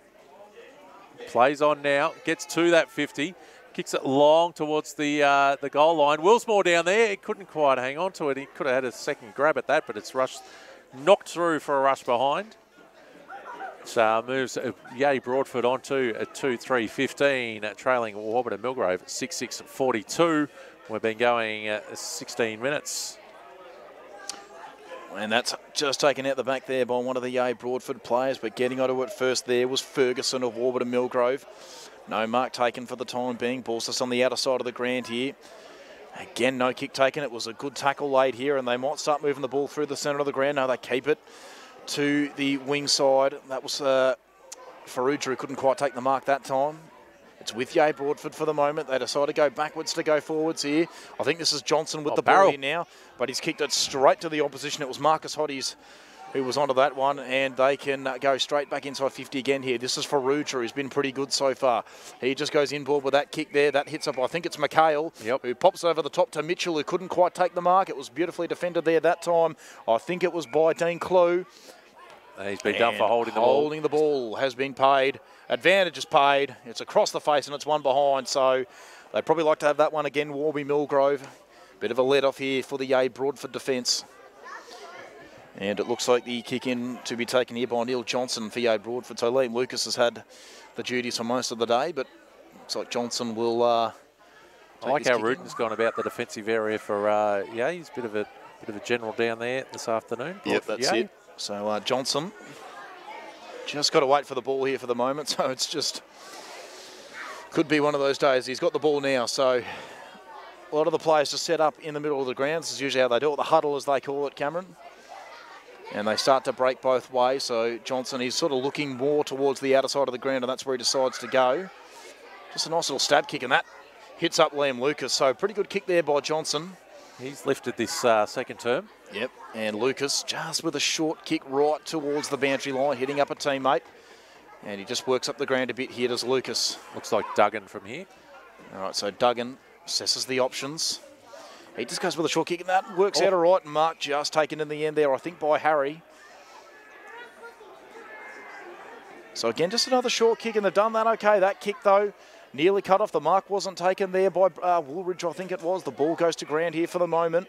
Plays on now, gets to that 50. Kicks it long towards the goal line. Willsmore down there. He couldn't quite hang on to it. He could have had a second grab at that, but it's rushed, knocked through for a rush behind. So moves Yay Broadford onto a 2-3-15, trailing Warburton Milgrove 6-6-42. We've been going 16 minutes. And that's just taken out the back there by one of the Yay Broadford players, but getting onto it first there was Ferguson of Warburton Milgrove. No mark taken for the time being. Ball's just on the outer side of the ground here. Again, no kick taken. It was a good tackle laid here, and they might start moving the ball through the centre of the ground. No, they keep it to the wing side. That was Farouja, who couldn't quite take the mark that time. It's with Yay Broadford for the moment. They decide to go backwards to go forwards here. I think this is Johnson with the ball here now, but he's kicked it straight to the opposition. It was Marcus Hoddies who was onto that one, and they can go straight back inside 50 again here. This is Farouja, who's been pretty good so far. He just goes inboard with that kick there. That hits up, I think it's McHale, who pops over the top to Mitchell, who couldn't quite take the mark. It was beautifully defended there that time. I think it was by Dean Clue. He's been done for holding the ball. Holding the ball has been paid. Advantage is paid. It's across the face and it's one behind. So they'd probably like to have that one again, Warby Milgrove. Bit of a let-off here for the Yay Broadford defence. And it looks like the kick in to be taken here by Neil Johnson for Yay Broadford. So Liam Lucas has had the duties for most of the day, but looks like Johnson will... I like how Ruden's gone about the defensive area for Yay. He's a bit of a general down there this afternoon. Yep, that's it. So Johnson just got to wait for the ball here for the moment. So it's just could be one of those days. He's got the ball now. So a lot of the players just set up in the middle of the ground. This is usually how they do it. The huddle, as they call it, Cameron. And they start to break both ways. So Johnson is sort of looking more towards the outer side of the ground, and that's where he decides to go. Just a nice little stab kick, and that hits up Liam Lucas. So pretty good kick there by Johnson. He's lifted this second term. Yep, and Lucas just with a short kick right towards the boundary line, hitting up a teammate. And he just works up the ground a bit here, does Lucas. Looks like Duggan from here. All right, so Duggan assesses the options. He just goes with a short kick, and that works out all right. And Mark just taken in the end there, I think, by Harry. So again, just another short kick, and they've done that okay. That kick, though, nearly cut off. The mark wasn't taken there by Woolridge, I think it was. The ball goes to ground here for the moment.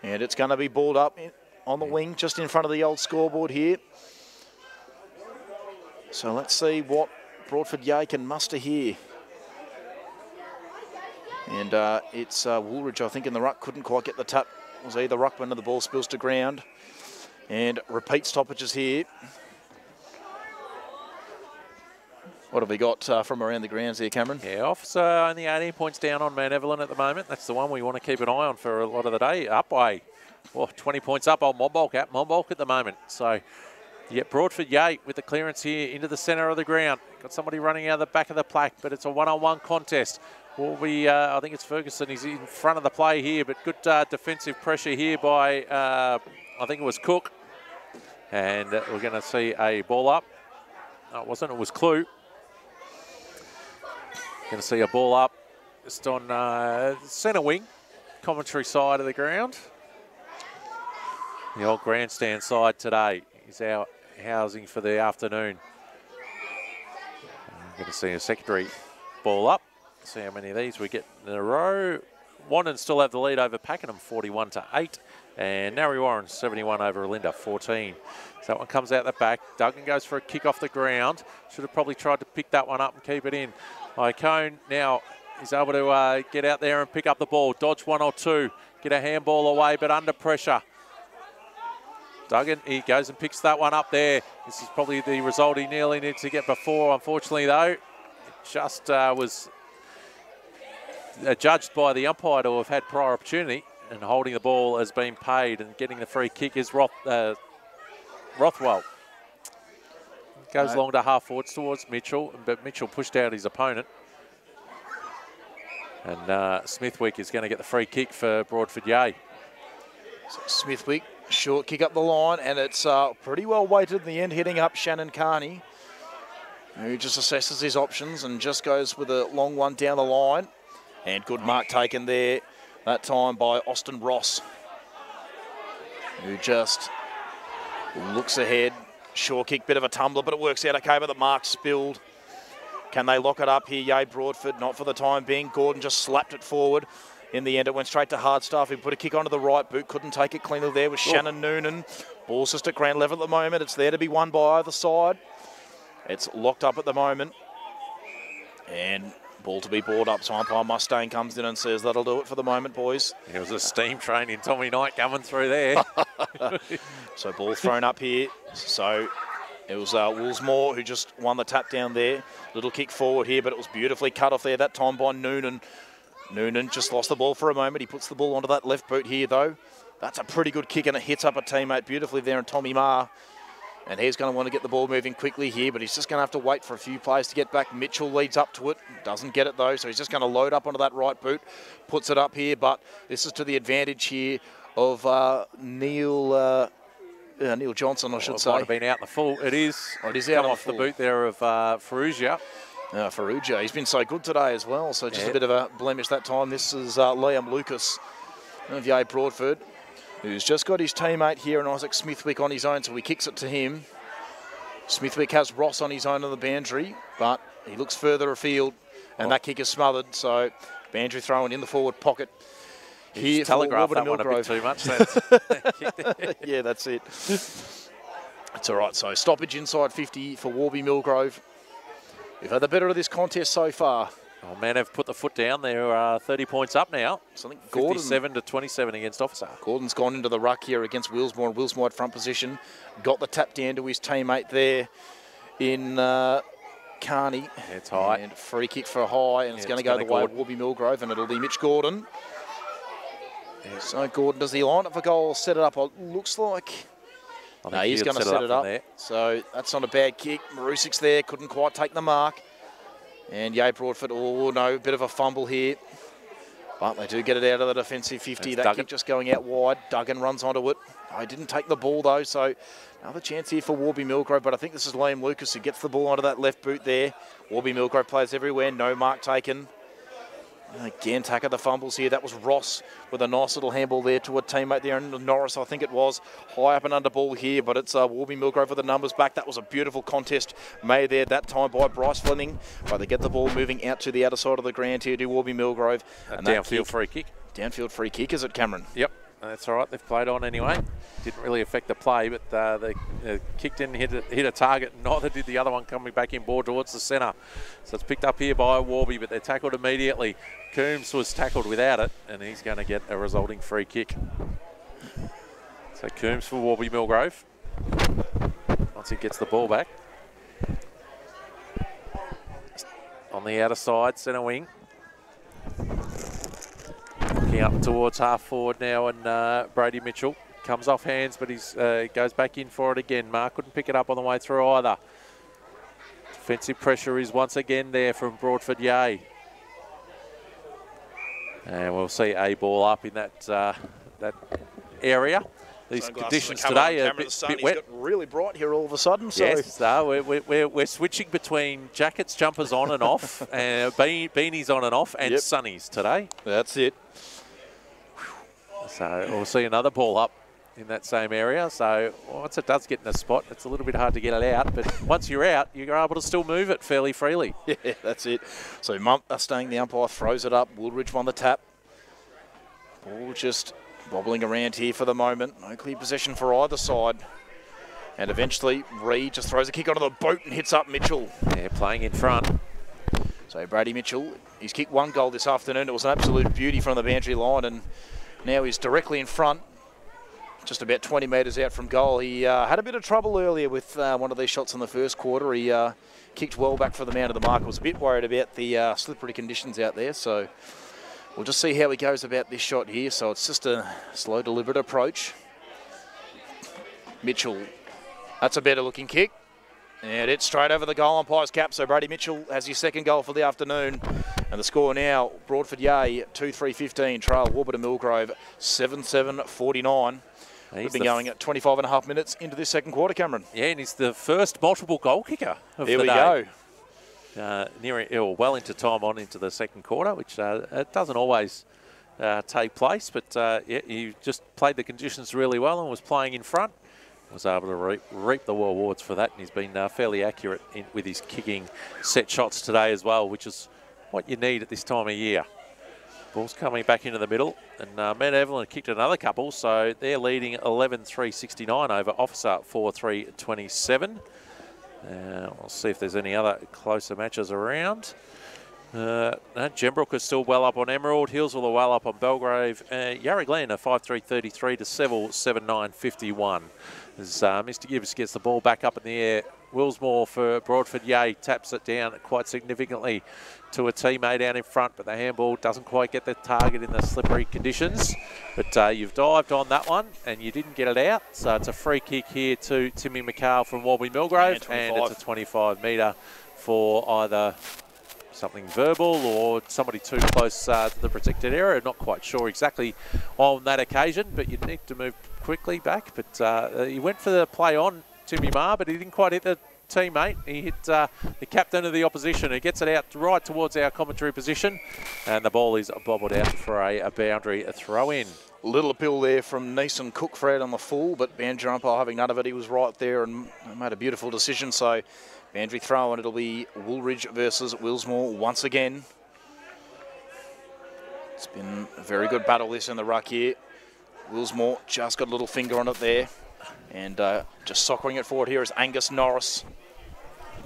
And it's going to be balled up on the wing, just in front of the old scoreboard here. So let's see what Broadford Yay can muster here. And it's Woolridge, I think, in the ruck. Couldn't quite get the tap. It was either ruckman or the ball spills to ground. And repeat stoppages here. What have we got from around the grounds here, Cameron? Yeah, officer only 18 points down on Mount Evelyn at the moment. That's the one we want to keep an eye on for a lot of the day. Up by 20 points up on Monbulk at the moment. So you get Broadford Yay with the clearance here into the centre of the ground. Got somebody running out of the back of the plaque, but it's a one-on-one contest. Will be, I think it's Ferguson. He's in front of the play here, but good defensive pressure here by, I think it was Cook. And we're going to see a ball up. No, it wasn't. It was Clue. Going to see a ball up just on centre wing, commentary side of the ground. The old grandstand side today is our housing for the afternoon. I'm going to see a secondary ball up. See how many of these we get in a row. Wannon still have the lead over Pakenham, 41-8. And Narry Warren, 71 over Olinda, 14. So that one comes out the back. Duggan goes for a kick off the ground. Should have probably tried to pick that one up and keep it in. Icone now is able to get out there and pick up the ball. Dodge one or two. Get a handball away, but under pressure. Duggan, he goes and picks that one up there. This is probably the result he nearly needed to get before. Unfortunately, though, it just was judged by the umpire to have had prior opportunity, and holding the ball has been paid, and getting the free kick is Rothwell. Goes long to half forwards towards Mitchell, but Mitchell pushed out his opponent. And Smithwick is going to get the free kick for Broadford Yay. So Smithwick, short kick up the line, and it's pretty well weighted in the end, hitting up Shannon Carney, who just assesses his options and just goes with a long one down the line. And good mark taken there, that time by Austin Ross, who just looks ahead. Short kick, bit of a tumbler, but it works out okay, but the mark spilled. Can they lock it up here? Yay, Broadford, not for the time being. Gordon just slapped it forward. In the end, it went straight to Hardstaff. He put a kick onto the right boot, couldn't take it cleanly there with Shannon Noonan. Ball's just at ground level at the moment. It's there to be won by either side. It's locked up at the moment. And ball to be brought up. So umpire Mustang comes in and says, that'll do it for the moment, boys. It was a steam train in Tommy Knight coming through there. So ball thrown up here. So it was Woolsmore who just won the tap down there. Little kick forward here, but it was beautifully cut off there that time by Noonan. Noonan just lost the ball for a moment. He puts the ball onto that left boot here, though. That's a pretty good kick, and it hits up a teammate beautifully there, and Tommy Marr. And he's going to want to get the ball moving quickly here, but he's just going to have to wait for a few players to get back. Mitchell leads up to it, doesn't get it though, so he's just going to load up onto that right boot, puts it up here, but this is to the advantage here of Neil Johnson, I should say. Might have been out in the full. It is. Oh, it is out off the boot there of Ferrugia. Ferrugia, he's been so good today as well, so just a bit of a blemish that time. This is Liam Lucas of Yay Broadford, who's just got his teammate here and Isaac Smithwick on his own, so he kicks it to him. Smithwick has Ross on his own on the boundary, but he looks further afield, and that kick is smothered, so boundary thrown in the forward pocket. He's telegraphed that one a bit too much. Yeah, that's it. It's all right, so stoppage inside 50 for Warby Milgrove. We've had the better of this contest so far. Oh, man, have put the foot down. They're 30 points up now. So I think 57-27 against Officer. Gordon's gone into the ruck here against Willsmore, and Willsmore at front position. Got the tap down to his teammate there in Carney. It's high. And free kick for high, and it's going to go the way of Warby Milgrove, and it'll be Mitch Gordon. So Gordon does the line up for goal, set it up. It looks like... No, he's going to set it up. So that's not a bad kick. Marusik's there, couldn't quite take the mark. And Yay Broadford, oh no, bit of a fumble here. But they do get it out of the defensive 50. That kick just going out wide. Duggan runs onto it. I didn't take the ball though, so another chance here for Warby Milgrove, but I think this is Liam Lucas who gets the ball onto that left boot there. Warby Milgrove plays everywhere, no mark taken. Again, tack of the fumbles here. That was Ross with a nice little handball there to a teammate there. And Norris, I think it was, high up and under ball here. But it's Warby Milgrove with the numbers back. That was a beautiful contest made there that time by Bryce Fleming. But they get the ball moving out to the outer side of the ground here to Warby Milgrove. And downfield free kick. Downfield free kick, is it, Cameron? Yep. That's all right. They've played on anyway. Didn't really affect the play, but the kick didn't hit a target. Neither did the other one coming back in ball towards the centre. So it's picked up here by Warby, but they're tackled immediately. Coombs was tackled without it, and he's going to get a resulting free kick. So Coombs for Warby Milgrove. Once he gets the ball back. On the outer side, centre wing. Looking up towards half forward now, and Brady Mitchell comes off hands, but he's goes back in for it again. Mark couldn't pick it up on the way through either. Defensive pressure is once again there from Broadford Yay. And we'll see a ball up in that that area. These conditions today are a bit wet. It's got really bright here all of a sudden. So. Yes, we're switching between jackets, jumpers on and off, beanies on and off, and sunnies today. That's it. So we'll see another ball up in that same area. So once it does get in a spot, it's a little bit hard to get it out. But once you're out, you're able to still move it fairly freely. Yeah, that's it. So Mustang, the umpire, throws it up. Woolridge on the tap. Ball just wobbling around here for the moment. No clear possession for either side. And eventually, Reed just throws a kick onto the boot and hits up Mitchell. Yeah, playing in front. So Brady Mitchell, he's kicked 1 goal this afternoon. It was an absolute beauty from the boundary line, and now he's directly in front, just about 20 metres out from goal. He had a bit of trouble earlier with one of these shots in the first quarter. He kicked well back for the man of the mark. Was a bit worried about the slippery conditions out there, so we'll just see how he goes about this shot here. So it's just a slow, deliberate approach. Mitchell, that's a better looking kick. And it's straight over the goal umpire's cap, so Brady Mitchell has his 2nd goal for the afternoon. And the score now, Broadford Yay 2-3-15, trail Warburton Milgrove 7-7-49. We've been going at 25.5 minutes into this 2nd quarter, Cameron. Yeah, and he's the first multiple goal kicker of the day. There we go. Well into time on into the 2nd quarter, which it doesn't always take place. But yeah, he just played the conditions really well and was playing in front. Was able to reap the awards for that, and he's been fairly accurate with his kicking set shots today as well, which is what you need at this time of year. Ball's coming back into the middle, and Mount Evelyn kicked another couple, so they're leading 11-3-69 over Officer 4-3-27. We'll see if there's any other closer matches around. Gembrook is still well up on Emerald. Hillsville are well up on Belgrave. Yarra Glen are 5-3-33 to Seville 7-9-51. As Mr. Gibbs gets the ball back up in the air. Willsmore for Broadford Yay taps it down quite significantly to a teammate out in front, but the handball doesn't quite get the target in the slippery conditions. But you've dived on that one and you didn't get it out, so it's a free kick here to Timmy McCall from Warburton Milgrove, and it's a 25 metre for either something verbal or somebody too close to the protected area. Not quite sure exactly on that occasion, but you need to move quickly back. But he went for the play on Timmy Marr, but he didn't quite hit the teammate. He hit the captain of the opposition. He gets it out right towards our commentary position, and the ball is bobbled out for a boundary throw in. Little appeal there from Neeson Cook for out on the full, but boundary umpire having none of it. He was right there and made a beautiful decision. So boundary throw, and it'll be Woolridge versus Willsmore once again. It's been a very good battle this in the ruck here. Willsmore just got a little finger on it there. And just soccering it forward here is Angus Norris.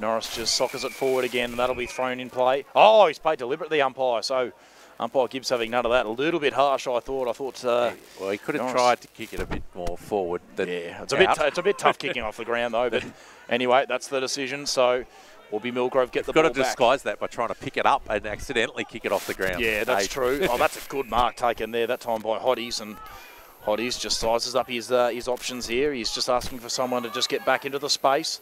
Norris just soccers it forward again, and that'll be thrown in play. Oh, he's played deliberately, umpire. So umpire Gibbs having none of that. A little bit harsh, I thought. Well, he could have tried to kick it a bit more forward than it's a bit tough kicking off the ground, though. But anyway, that's the decision. So will be Milgrove get the ball back. You've got to disguise that by trying to pick it up and accidentally kick it off the ground. Yeah, that's true. Oh, that's a good mark taken there that time by Hotties, and Hotties just sizes up his options here. He's just asking for someone to just get back into the space.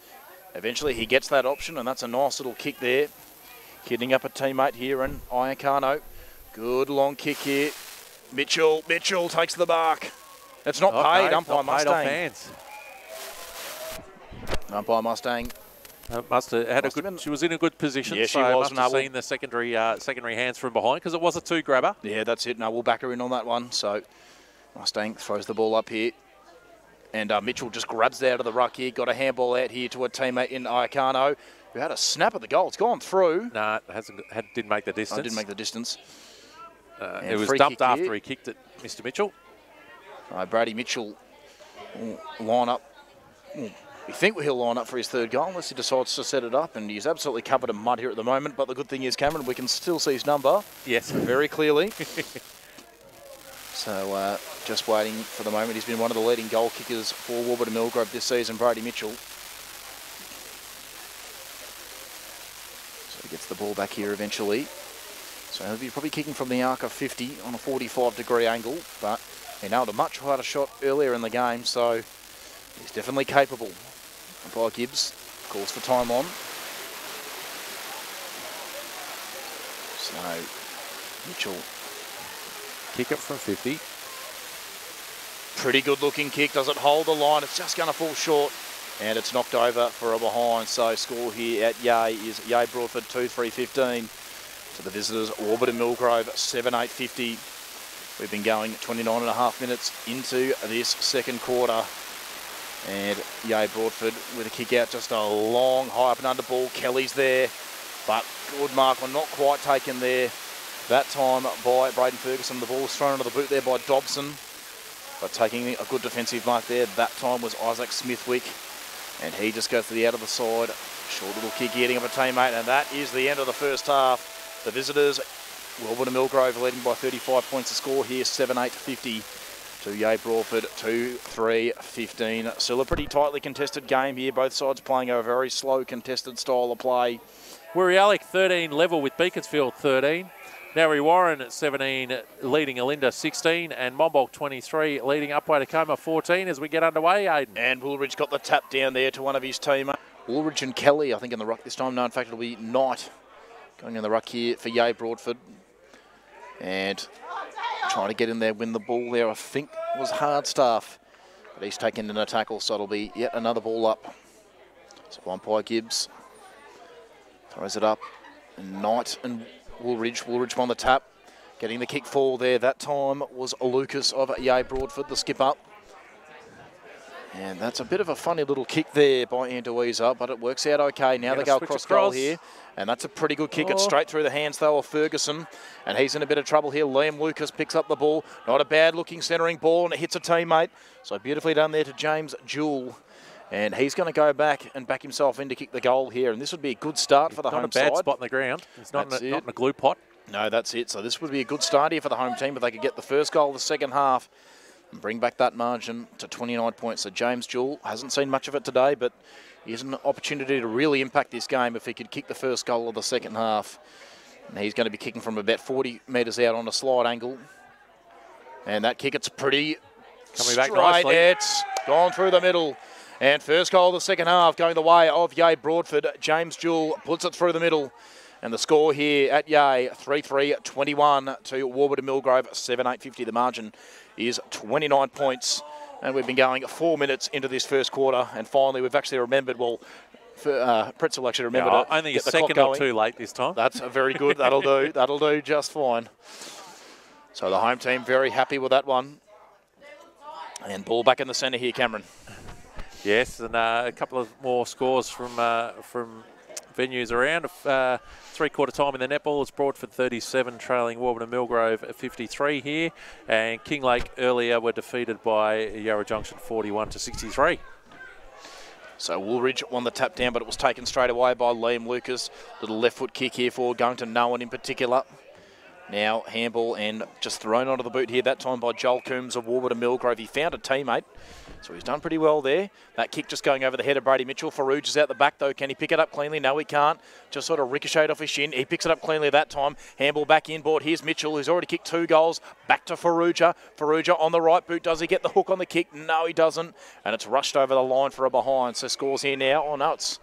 Eventually he gets that option, and that's a nice little kick there. Hitting up a teammate here in Iacano. Good long kick here. Mitchell takes the mark. It's not paid, umpire Mustang. Umpire Mustang. Must have had she was in a good position. Yeah, she was. Must have seen the secondary hands from behind, because it was a 2-grabber. Yeah, that's it. No, we'll back her in on that one. So Mustang throws the ball up here. And Mitchell just grabs it out of the ruck here. Got a handball out here to a teammate in Iacano, who had a snap at the goal. It's gone through. No, didn't make the distance. Didn't make the distance. It was dumped after he kicked it, Mr. Mitchell. Brady Mitchell will line up. We think he'll line up for his 3rd goal unless he decides to set it up, and he's absolutely covered in mud here at the moment. But the good thing is, Cameron, we can still see his number. Yes. Very clearly. So just waiting for the moment. He's been one of the leading goal kickers for Warburton Milgrove this season, Brady Mitchell. So he gets the ball back here eventually. So he'll be probably kicking from the arc of 50 on a 45-degree angle, but he nailed a much harder shot earlier in the game, so he's definitely capable. Umpire Gibbs calls for time on. So Mitchell, kick it from 50. Pretty good looking kick. Does it hold the line? It's just going to fall short, and it's knocked over for a behind. So score here at Yay is Yay Broadford 2-3-15 to the visitors Warburton Milgrove 7-8-50. We've been going 29.5 minutes into this second quarter. And Yay Broadford with a kick out, just a long high up and under ball. Kelly's there, but good mark on, not quite taken there. That time by Braden Ferguson. The ball was thrown under the boot there by Dobson, but taking a good defensive mark there. That time was Isaac Smithwick, and he just goes to the out of the side. Short little kick, getting up a teammate, and that is the end of the first half. The visitors, Warburton and Milgrove, leading by 35 points to score here, 7-8-50 to Yay Broadford, 2-3-15. Still a pretty tightly contested game here. Both sides playing a very slow contested style of play. Wirialik 13 level with Beaconsfield 13. Narry Warren at 17 leading Alinda 16, and Monbulk 23 leading Upwey Tacoma 14 as we get underway, Aidan. And Woolridge got the tap down there to one of his teammates. Woolridge and Kelly, I think, in the ruck this time. No, in fact, it'll be Knight going in the ruck here for Yay Broadford. And trying to get in there, win the ball there, I think, was Hardstaff. But he's taken in a tackle, so it'll be yet another ball up. So umpire Gibbs throws it up. And Knight and Woolridge won the tap. Getting the kick forward there. That time was Lucas of Yay Broadford, the skip up. And that's a bit of a funny little kick there by Andoiza, but it works out okay. Now they go across goal here, and that's a pretty good kick. It's straight through the hands, though, of Ferguson, and he's in a bit of trouble here. Liam Lucas picks up the ball. Not a bad-looking centering ball, and it hits a teammate. So beautifully done there to James Jewell. And he's going to go back and back himself in to kick the goal here, and this would be a good start for the home side. Not a bad spot in the ground. It's not in a glue pot. No, that's it. So this would be a good start here for the home team, but they could get the first goal of the second half and bring back that margin to 29 points. So James Jewell hasn't seen much of it today, but he has an opportunity to really impact this game if he could kick the first goal of the second half. And he's going to be kicking from about 40 metres out on a slide angle. And that kick, it's pretty coming back nicely. It's gone through the middle. And first goal of the second half going the way of Yay Broadford. James Jewell puts it through the middle. And the score here at Yay, 3-3-21 to Warburton Milgrove, 7-8-50. The margin is 29 points. And we've been going 4 minutes into this first quarter. And finally, we've actually remembered, Pretzel actually remembered to only a second or two late this time. That's very good. That'll do. That'll do just fine. So the home team very happy with that one. And ball back in the centre here, Cameron. Yes, and a couple of more scores from venues around. Three-quarter time in the netball, it's Broadford 37 trailing Warburton Milgrove 53 here, and Kinglake earlier were defeated by Yarra Junction 41-63. So Woolridge won the tap down, but it was taken straight away by Liam Lucas. Little left foot kick here for going to no one in particular. Now handball and just thrown onto the boot here, that time by Joel Coombs of Warburton Milgrove. He found a teammate, so he's done pretty well there. That kick just going over the head of Brady Mitchell. Farouj is out the back though. Can he pick it up cleanly? No, he can't. Just sort of ricocheted off his shin. He picks it up cleanly that time. Handball back inboard. Here's Mitchell, who's already kicked 2 goals. Back to Farouja. Farouja on the right boot. Does he get the hook on the kick? No, he doesn't. And it's rushed over the line for a behind. So scores here now. Oh no, it's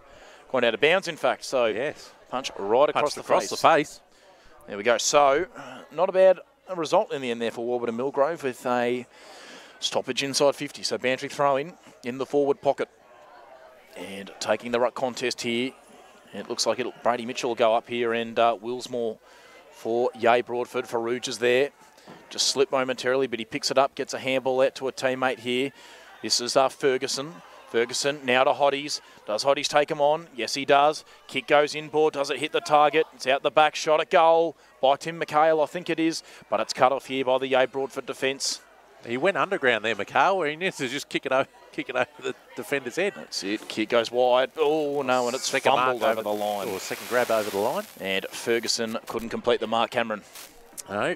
gone out of bounds in fact. So yes, punch right across the face. There we go. So, not a bad result in the end there for Warburton Milgrove with a stoppage inside 50. So, Bantry throw in the forward pocket. And taking the ruck contest here. It looks like Brady Mitchell will go up here and Willsmore for Yay Broadford. Farouj is there. Just slipped momentarily, but he picks it up, gets a handball out to a teammate here. This is Ferguson. Ferguson now to Hotties. Does Hotties take him on? Yes, he does. Kick goes inboard. Does it hit the target? It's out the back. Shot at goal by Tim McHale, I think it is. But it's cut off here by the Yay Broadford defence. He went underground there, McHale, where he needs to just kick it over the defender's head. That's it. Kick goes wide. Oh, no, and it's fumbled over the line. Or second grab over the line. And Ferguson couldn't complete the mark, Cameron. No.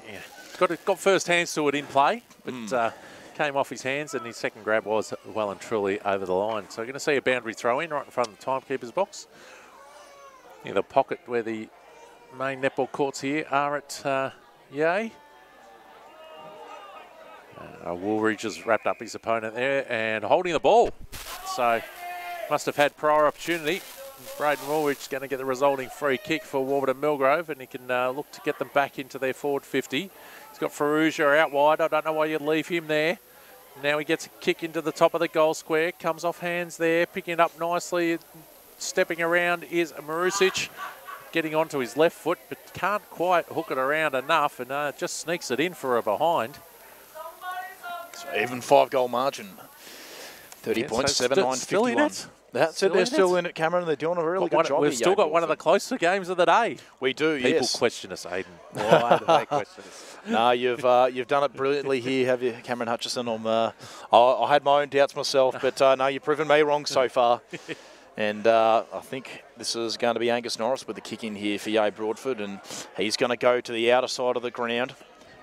Yeah. Got first hands to it in play, but... came off his hands, and his second grab was well and truly over the line. So we're going to see a boundary throw in right in front of the timekeeper's box. In the pocket where the main netball courts here are at Yay. Woolridge has wrapped up his opponent there and holding the ball. So must have had prior opportunity. Braden Woolridge is going to get the resulting free kick for Warburton Milgrove, and he can look to get them back into their forward 50. He's got Farouja out wide. I don't know why you'd leave him there. Now he gets a kick into the top of the goal square. Comes off hands there, picking it up nicely. Stepping around is Marusic. getting onto his left foot, but can't quite hook it around enough, and just sneaks it in for a behind. So even 5-goal margin. 30 points, 7-9, still 51. in it. That's it. They're still in it, Cameron. They're doing a really good job. We've still got one of the closer games of the day. We do, yes. People question us, Aidan. Why do they question us? No, you've done it brilliantly here, have you, Cameron Hutchison? I had my own doubts myself, but no, you've proven me wrong so far. And I think this is going to be Angus Norris with the kick in here for Yea Broadford, and he's going to go to the outer side of the ground.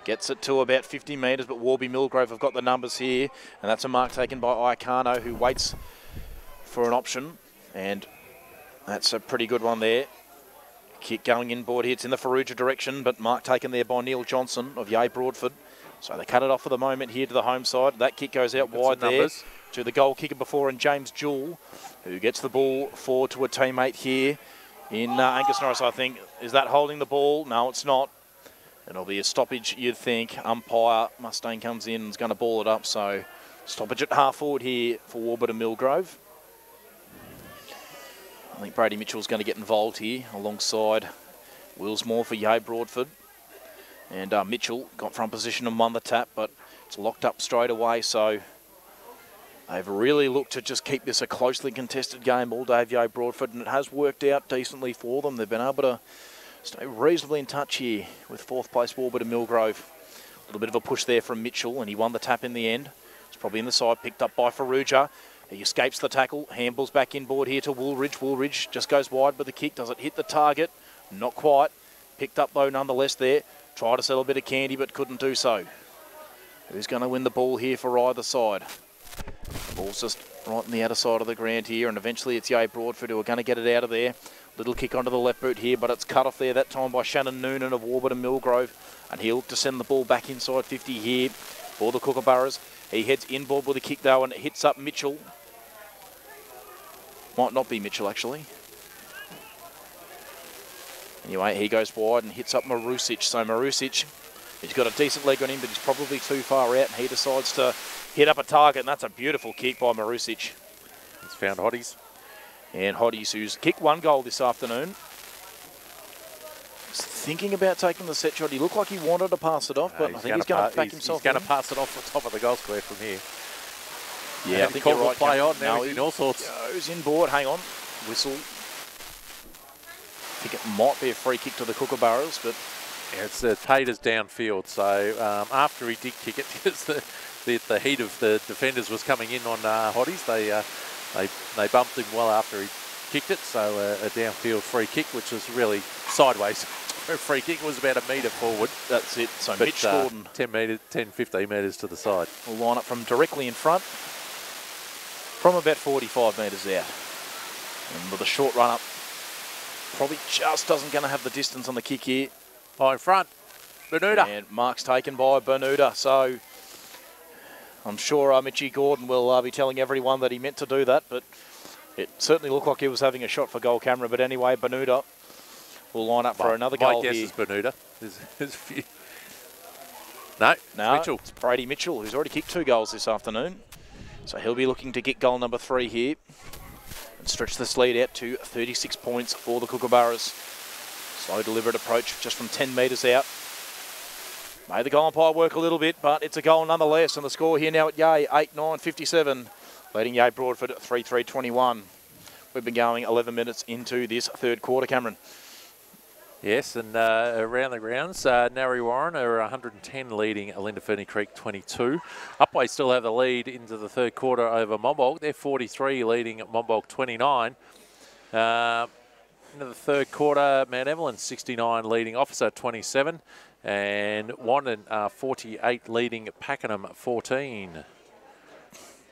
Gets it to about 50 metres, but Warby Milgrove have got the numbers here, and that's a mark taken by Iacano, who waits for an option, and that's a pretty good one there. Kick going inboard here. It's in the Faruja direction, but mark taken there by Neil Johnson of Yea Broadford. So they cut it off for the moment here to the home side. That kick goes out wide there to the goal kicker before, and James Jewell, who gets the ball forward to a teammate here in Angus Norris, I think. Is that holding the ball? No, it's not. It'll be a stoppage, you'd think. Umpire Mustaine comes in and is going to ball it up. So stoppage at half forward here for Warburton Milgrove. I think Brady Mitchell's going to get involved here alongside Willsmore for Yea Broadford. And Mitchell got front position and won the tap, but it's locked up straight away. So they've really looked to just keep this a closely contested game all day, Yea Broadford, and it has worked out decently for them. They've been able to stay reasonably in touch here with fourth place Warburton Milgrove. A little bit of a push there from Mitchell, and he won the tap in the end. It's probably in the side, picked up by Faruja. He escapes the tackle, handballs back inboard here to Woolridge. Woolridge just goes wide with the kick. Does it hit the target? Not quite. Picked up though nonetheless there. Tried to sell a bit of candy but couldn't do so. Who's going to win the ball here for either side? Ball's just right on the outer side of the ground here, and eventually it's Yea Broadford who are going to get it out of there. Little kick onto the left boot here, but it's cut off there that time by Shannon Noonan of Warburton Milgrove, and he'll look to send the ball back inside 50 here for the Kookaburras. He heads inboard with a kick though, and it hits up Mitchell. Might not be Mitchell actually. Anyway, he goes wide and hits up Marusic. So Marusic, he's got a decent leg on him, but he's probably too far out, and he decides to hit up a target, and that's a beautiful kick by Marusic. He's found Hotties. And Hotties, who's kicked 1 goal this afternoon. He's thinking about taking the set shot. He looked like he wanted to pass it off, but I think he's going to back himself in. He's going to pass it off the top of the goal square from here. Yeah, I think you're right. Play on now, in all sorts. Goes inboard, hang on. Whistle. I think it might be a free kick to the Kookaburras, but... Yeah, it's Taters downfield, so after he did kick it, because the heat of the defenders was coming in on Hotties, they bumped him well after he kicked it, so a downfield free kick, which was really sideways. A free kick was about 1 metre forward. That's it. So Mitch Gordon, 10, 15 metres to the side. Will line up from directly in front, from about 45 metres out. And with a short run up, probably just doesn't going to have the distance on the kick here. Oh, in front, Bermuda. And mark's taken by Bermuda, so I'm sure Mitchie Gordon will be telling everyone that he meant to do that, but it certainly looked like he was having a shot for goal camera. But anyway, Bermuda will line up for another goal here. My guess is Bermuda. There's a few. No, Mitchell. It's Brady Mitchell, who's already kicked 2 goals this afternoon. So he'll be looking to get goal number 3 here and stretch this lead out to 36 points for the Kookaburras. Slow deliberate approach just from 10 metres out. Made the goal umpire work a little bit, but it's a goal nonetheless. And the score here now at Yea, 8-9-57, leading Yea Broadford at 3-3-21. We've been going 11 minutes into this third quarter, Cameron. Yes, and around the grounds, Narry Warren are 110 leading Alinda Ferny Creek 22. Upway still have the lead into the third quarter over Monbulk. They're 43 leading at Monbulk 29. Into the third quarter, Mount Evelyn 69 leading Officer 27. And Wandon 48 leading Pakenham 14.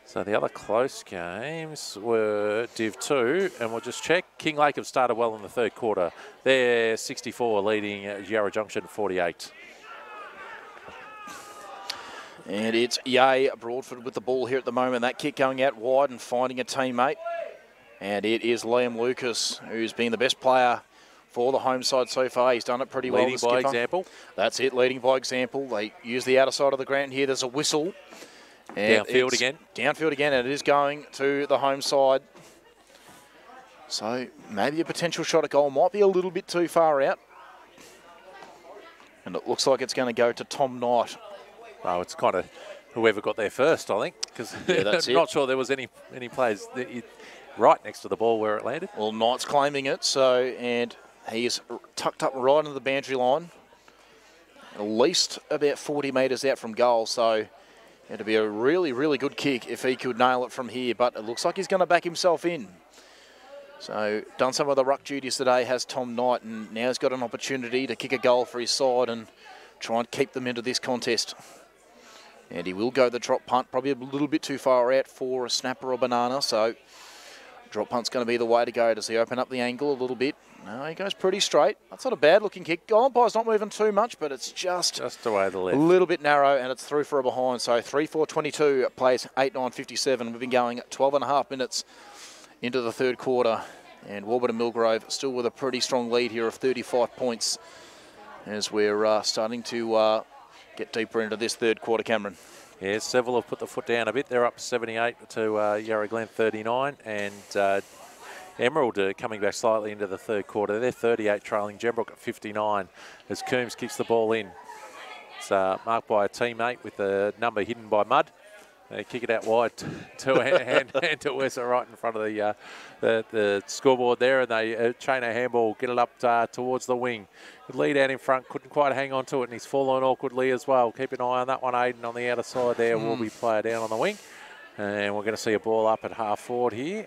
So the other close games were Div 2, and we'll just check. King Lake have started well in the third quarter. They're 64 leading Yarra Junction 48. And it's Yea Broadford with the ball here at the moment. That kick going out wide and finding a teammate. And it is Liam Lucas, who's been the best player for the home side so far. He's done it pretty well. Leading by example. That's it, leading by example. They use the outer side of the ground here. There's a whistle. And downfield again. Downfield again, and it is going to the home side. So maybe a potential shot at goal might be a little bit too far out. And it looks like it's going to go to Tom Knight. Oh, it's kind of whoever got there first, I think, because I'm not sure there was any players right next to the ball where it landed. Well, Knight's claiming it, and he's tucked up right into the boundary line, at least about 40 metres out from goal. So it'd be a really, really good kick if he could nail it from here. But it looks like he's going to back himself in. So done some of the ruck duties today has Tom Knight, and now he's got an opportunity to kick a goal for his side and try and keep them into this contest. And he will go the drop punt, probably a little bit too far out for a snapper or banana. So drop punt's going to be the way to go. Does he open up the angle a little bit? No, he goes pretty straight. That's not a bad looking kick. Goal umpire's not moving too much, but it's just away the left. A little bit narrow, and it's through for a behind. So 3-4-22 plays 8-9-57. We've been going 12.5 minutes into the third quarter, and Warburton Milgrove still with a pretty strong lead here of 35 points as we're starting to get deeper into this third quarter, Cameron. Yeah, Seville have put the foot down a bit. They're up 78 to Yarra Glen 39, and Emerald are coming back slightly into the third quarter. They're 38, trailing Gembrook at 59 as Coombs kicks the ball in. It's marked by a teammate with the number hidden by mud. They kick it out wide to hand to Wessa right in front of the scoreboard there, and they chain a handball, get it up towards the wing. Good lead out in front, couldn't quite hang on to it, and he's fallen awkwardly as well. Keep an eye on that one, Aiden, on the outer side there. Will be player down on the wing. And we're going to see a ball up at half forward here.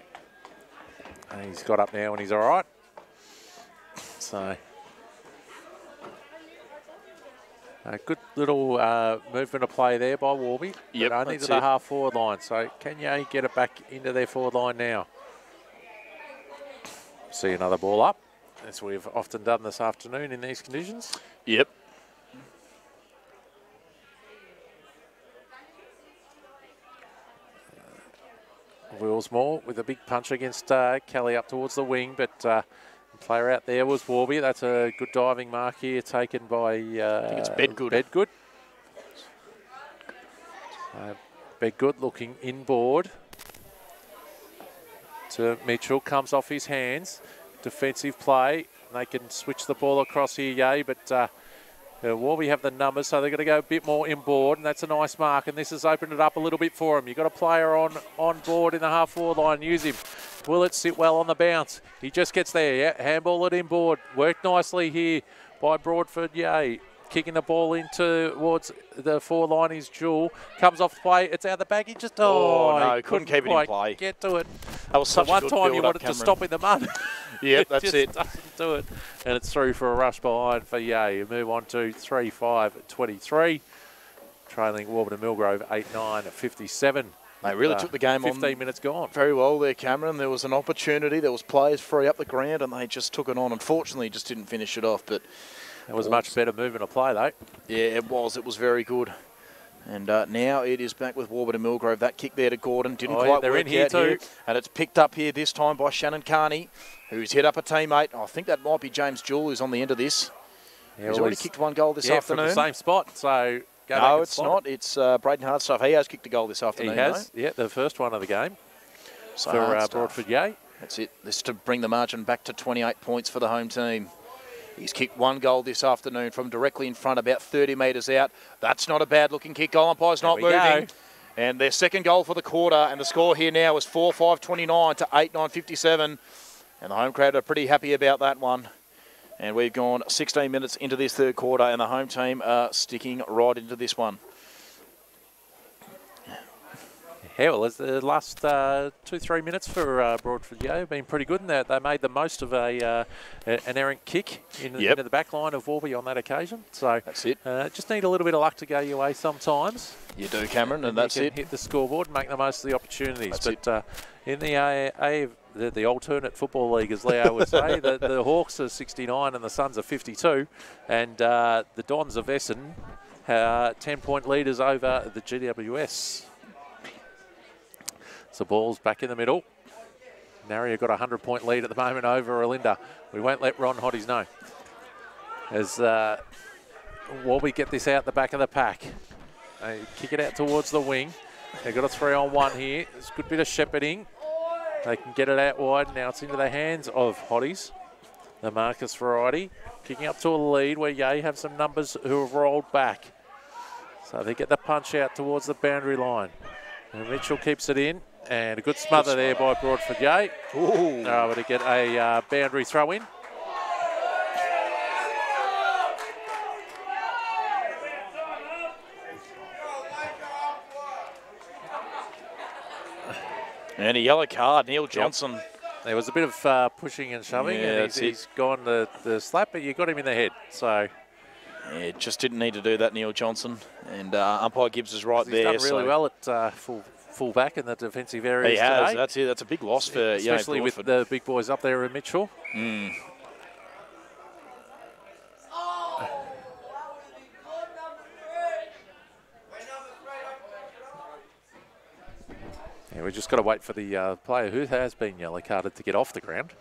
And he's got up now and he's all right. So a good little movement of play there by Warby. Yep, but only to the half forward line. So can you get it back into their forward line now? See another ball up, as we've often done this afternoon in these conditions. Yep. Willsmore with a big punch against Kelly up towards the wing, but the player out there was Warby. That's a good diving mark here taken by I think it's Bedgood. Bedgood. Bedgood looking inboard to Mitchell, comes off his hands. Defensive play. They can switch the ball across here, Yay, but Warby have the numbers, so they're going to go a bit more inboard, and that's a nice mark, and this has opened it up a little bit for him. You've got a player on board in the half-forward line. Use him. Will it sit well on the bounce? He just gets there. Yeah, handball it inboard. Worked nicely here by Broadford. Yay. Kicking the ball in towards the forward line is Jewel. Comes off the play. It's out the back. He just, no, couldn't keep it in play. Get to it. That was such a good one time you wanted to stop in the mud. Yeah, that's it. Doesn't do it. And it's through for a rush behind for Yay. You move on to 3-5-23. Trailing Warburton Milgrove 8-9-57. They really took the game 15 minutes gone. Very well there, Cameron. There was an opportunity. There was players free up the ground, and they just took it on. Unfortunately, just didn't finish it off. But it was a much better movement of play, though. Yeah, it was. It was very good. And now it is back with Warburton Milgrove. That kick there to Gordon didn't quite they're work in here out too. Here. And it's picked up here this time by Shannon Carney, who's hit up a teammate. I think that might be James Jewell, who's on the end of this. Yeah, he's already kicked one goal this afternoon. From the same spot. So no, it's not. It's Braden Hardstuff. He has kicked a goal this afternoon. He has. Yeah, the first one of the game so for Broadford Yay. That's it. This is to bring the margin back to 28 points for the home team. He's kicked one goal this afternoon from directly in front, about 30 metres out. That's not a bad-looking kick. Goal umpire's not moving. Go. And their second goal for the quarter, and the score here now is 4-5-29 to 8-9-57. And the home crowd are pretty happy about that one. And we've gone 16 minutes into this third quarter, and the home team are sticking right into this one. Yeah, well, the last 2-3 minutes for Broadford Yay have been pretty good in that. They made the most of an errant kick into the back line of Warby on that occasion. So that's it. Just need a little bit of luck to go your way sometimes. You do, Cameron, and that's you it. can hit the scoreboard and make the most of the opportunities. That's in the alternate football league, as Leo would say, the Hawks are 69 and the Suns are 52, and the Dons of Essen are 10-point leaders over the GWS. So ball's back in the middle. Narria got a 100-point lead at the moment over Olinda. We won't let Ron Hotties know. As Warby get this out the back of the pack. They kick it out towards the wing. They've got a 3-on-1 here. It's a good bit of shepherding. They can get it out wide. Now it's into the hands of Hotties, the Marcus variety. Kicking up to a lead where Yay have some numbers who have rolled back. So they get the punch out towards the boundary line. And Mitchell keeps it in. And a good smother there by Broadford Yay. Ooh. They're able to get a boundary throw in. And a yellow card, Neil Johnson. Yep. There was a bit of pushing and shoving, and he's gone the slap, but you got him in the head. So yeah, just didn't need to do that, Neil Johnson. And umpire Gibbs is right there. He's done really well at full back in the defensive areas He has. today. That's it. That's a big loss for especially with the big boys up there in Mitchell. Mm. Yeah, we just got to wait for the player who has been yellow carded to get off the ground.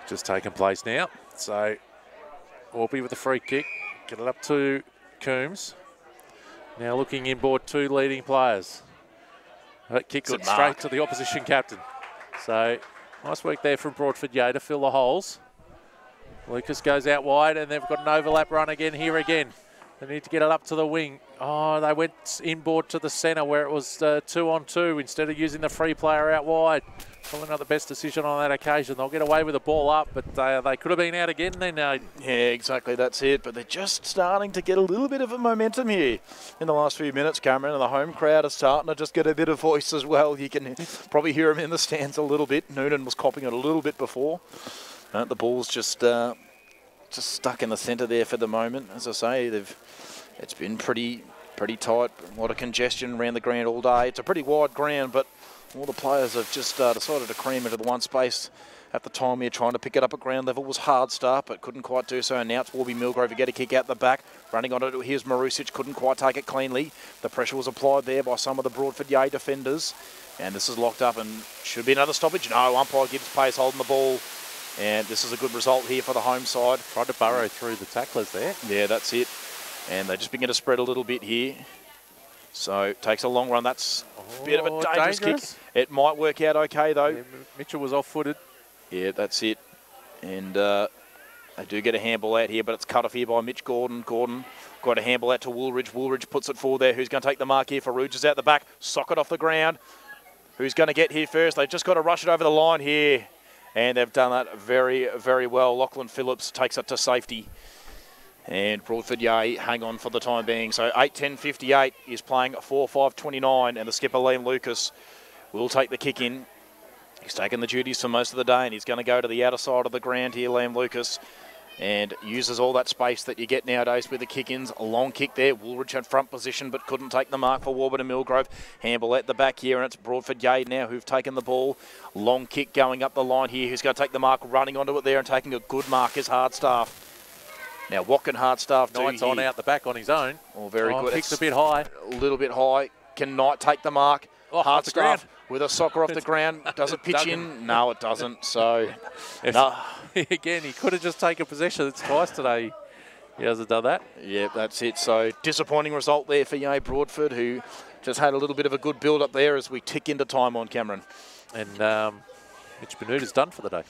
Just taking place now. So Warby with the free kick. Get it up to Coombs. Now looking inboard, two leading players. That kick it straight to the opposition captain. So nice work there from Broadford Yay to fill the holes. Lucas goes out wide and they've got an overlap run again here again. They need to get it up to the wing. Oh, they went inboard to the centre where it was 2-on-2 instead of using the free player out wide. Probably not the best decision on that occasion. They'll get away with the ball up, but they could have been out again then. Yeah, exactly. That's it. But they're just starting to get a little bit of a momentum here in the last few minutes, Cameron. And the home crowd is starting to just get a bit of voice as well. You can probably hear them in the stands a little bit. Noonan was copying it a little bit before. The ball's just stuck in the centre there for the moment. As I say, it's been pretty tight. A lot of congestion around the ground all day. It's a pretty wide ground, but all the players have just decided to cream into the one space at the time here, trying to pick it up at ground level. Was hard start, but couldn't quite do so. And now it's Warby Milgrove to get a kick out the back. Running on it, here's Marusic, couldn't quite take it cleanly. The pressure was applied there by some of the Broadford Yay defenders. And this is locked up and should be another stoppage. No, umpire Gibbs Pace holding the ball. And this is a good result here for the home side. Tried to burrow through the tacklers there. Yeah, that's it. And they just begin to spread a little bit here. So takes a long run. That's a bit of a dangerous kick. It might work out okay, though. Yeah, Mitchell was off-footed. Yeah, that's it. And they do get a handball out here, but it's cut off here by Mitch Gordon. Gordon got a handball out to Woolridge. Woolridge puts it forward there. Who's going to take the mark here? Farouj is out the back. Socket off the ground. Who's going to get here first? They've just got to rush it over the line here. And they've done that very, very well. Lachlan Phillips takes it to safety. And Broadford Yay hang on for the time being. So 8:10:58 is playing 4:5:29, and the skipper Liam Lucas will take the kick in. He's taken the duties for most of the day, and he's going to go to the outer side of the ground here, Liam Lucas, and uses all that space that you get nowadays with the kick-ins. A long kick there. Woolridge had front position, but couldn't take the mark for Warburton and Milgrove. Handball at the back here, and it's Broadford Yay now who've taken the ball. Long kick going up the line here. Who's going to take the mark? Running onto it there and taking a good mark is Hardstaff. Now, what can Hardstaff do? Knight's on out the back on his own. Oh, very good. Kicks a bit high. A little bit high. Can Knight take the mark? Oh, Hardstaff with a soccer off the ground. Does it pitch in? No, it doesn't. So, no. Again, he could have just taken possession. It's twice today. He hasn't done that. Yeah, that's it. So, disappointing result there for Yay Broadford, who just had a little bit of a good build-up there as we tick into time on Cameron. And Mitch Benuta's done for the day.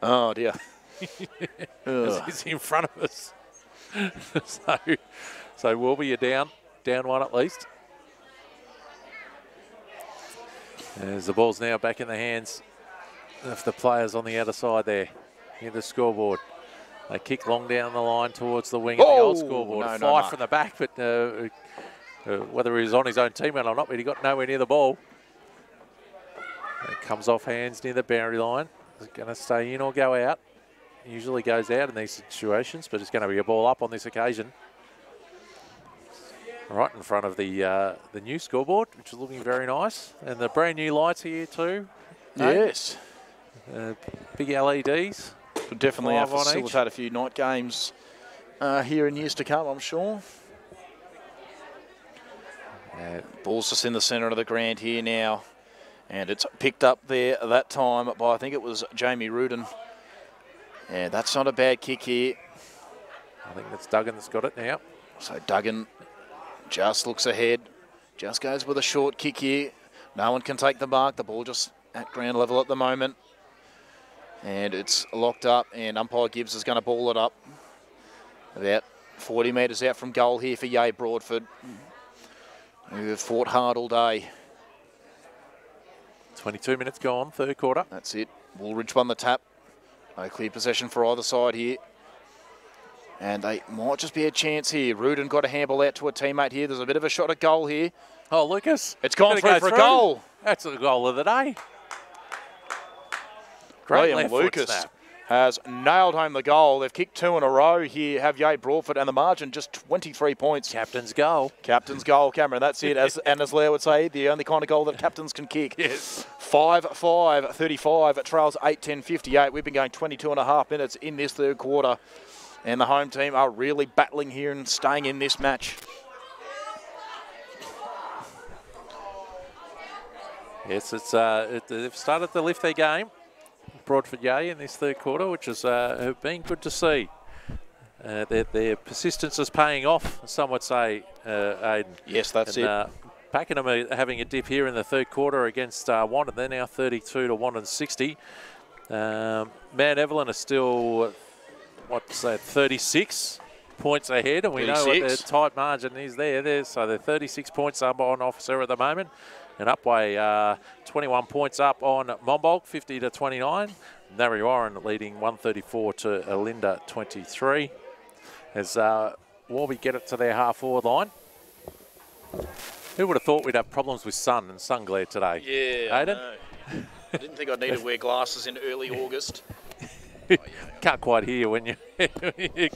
Oh, dear. He's in front of us. so we'll be down one at least. As the ball's now back in the hands of the players on the outer side there near the scoreboard. They kick long down the line towards the wing of the old scoreboard. Five from the back, but whether he was on his own teammate or not, but he got nowhere near the ball. It comes off hands near the boundary line. Is it going to stay in or go out? Usually goes out in these situations, but it's going to be a ball up on this occasion. Right in front of the new scoreboard, which is looking very nice. And the brand new lights here too. Yes. Big LEDs. We'll definitely have to facilitate a few night games here in years to come, I'm sure. Ball's just in the centre of the ground here now. And it's picked up there that time by, I think it was Jamie Rudin. Yeah, that's not a bad kick here. I think that's Duggan that's got it now. So Duggan just looks ahead. Just goes with a short kick here. No one can take the mark. The ball just at ground level at the moment. And it's locked up, and umpire Gibbs is going to ball it up. About 40 metres out from goal here for Yay Broadford, who have fought hard all day. 22 minutes gone, third quarter. That's it. Woolridge won the tap. No clear possession for either side here. And they might just be a chance here. Rudin got a handball out to a teammate here. There's a bit of a shot at goal here. Oh, Lucas. It's gone through for a goal. That's the goal of the day. Great William Lucas has nailed home the goal. They've kicked 2 in a row here, have Yay Broadford, and the margin just 23 points. Captain's goal. Captain's goal, Cameron. That's it. And as Leo would say, the only kind of goal that captains can kick. Yes. 5-5-35. It trails 8-10-58. We've been going 22 and a half minutes in this third quarter. And the home team are really battling here and staying in this match. Yes, it's they've started to lift their game. Broadford Yay in this third quarter, which has been good to see. Their persistence is paying off, some would say, Aidan. Yes, that's it. Pakenham are having a dip here in the third quarter against Wanton. They're now 32 to Wanton 60. Mount Evelyn are still, 36 points ahead, and we 36. Know what their tight margin is there. So they're 36 points up on Officer at the moment. And Upway 21 points up on Monbulk, 50 to 29. Narry Warren leading 134 to Alinda 23. As Warby get it to their half-forward line. Who would have thought we'd have problems with sun and sun glare today? Yeah, Aidan? I didn't think I'd need to wear glasses in early August. Can't quite hear when you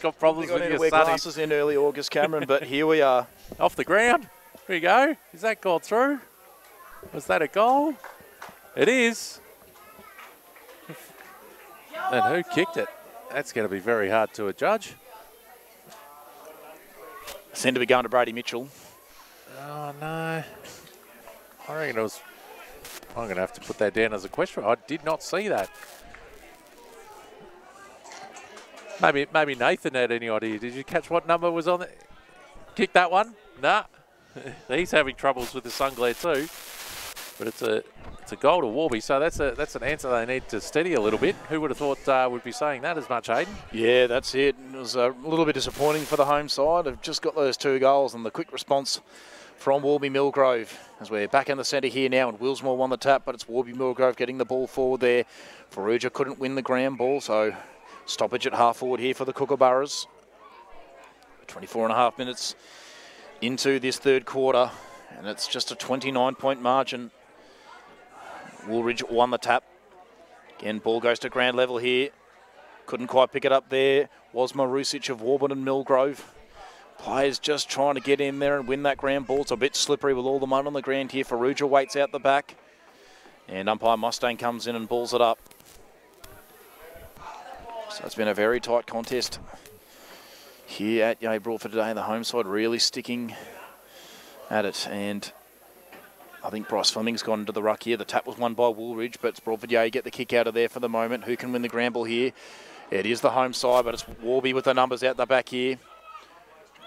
got problems with your sunnies. I need to wear glasses in early August, Cameron, but here we are. Off the ground. Here we go. Is that gone through? Was that a goal? It is. And who kicked it? That's going to be very hard to judge. Seemed to be going to Brady Mitchell. Oh, no. I reckon it was... I'm going to have to put that down as a question. I did not see that. Maybe Nathan had any idea. Did you catch what number was on it? Kick that one? Nah. He's having troubles with the sun glare too. But it's a goal to Warby, so that's an answer they need to steady a little bit. Who would have thought would be saying that as much, Aidan? Yeah, that's it. It was a little bit disappointing for the home side. They've just got those 2 goals and the quick response from Warby Milgrove as we're back in the centre here now, and Willsmore won the tap, but it's Warby Milgrove getting the ball forward there. Faruja couldn't win the ground ball, so stoppage at half forward here for the Kookaburras. 24 and a half minutes into this third quarter, and it's just a 29-point margin. Woolridge won the tap. Again, ball goes to ground level here. Couldn't quite pick it up there. Was Marusic of Warburton and Milgrove. Players just trying to get in there and win that ground ball. It's a bit slippery with all the mud on the ground here. Faruja waits out the back. And umpire Mustang comes in and balls it up. So it's been a very tight contest here at Yay Broadford today. The home side really sticking at it. And I think Bryce Fleming's gone into the ruck here. The tap was won by Woolridge, but it's Broadford Yay get the kick out of there for the moment. Who can win the ground ball here? It is the home side, but it's Warby with the numbers out the back here.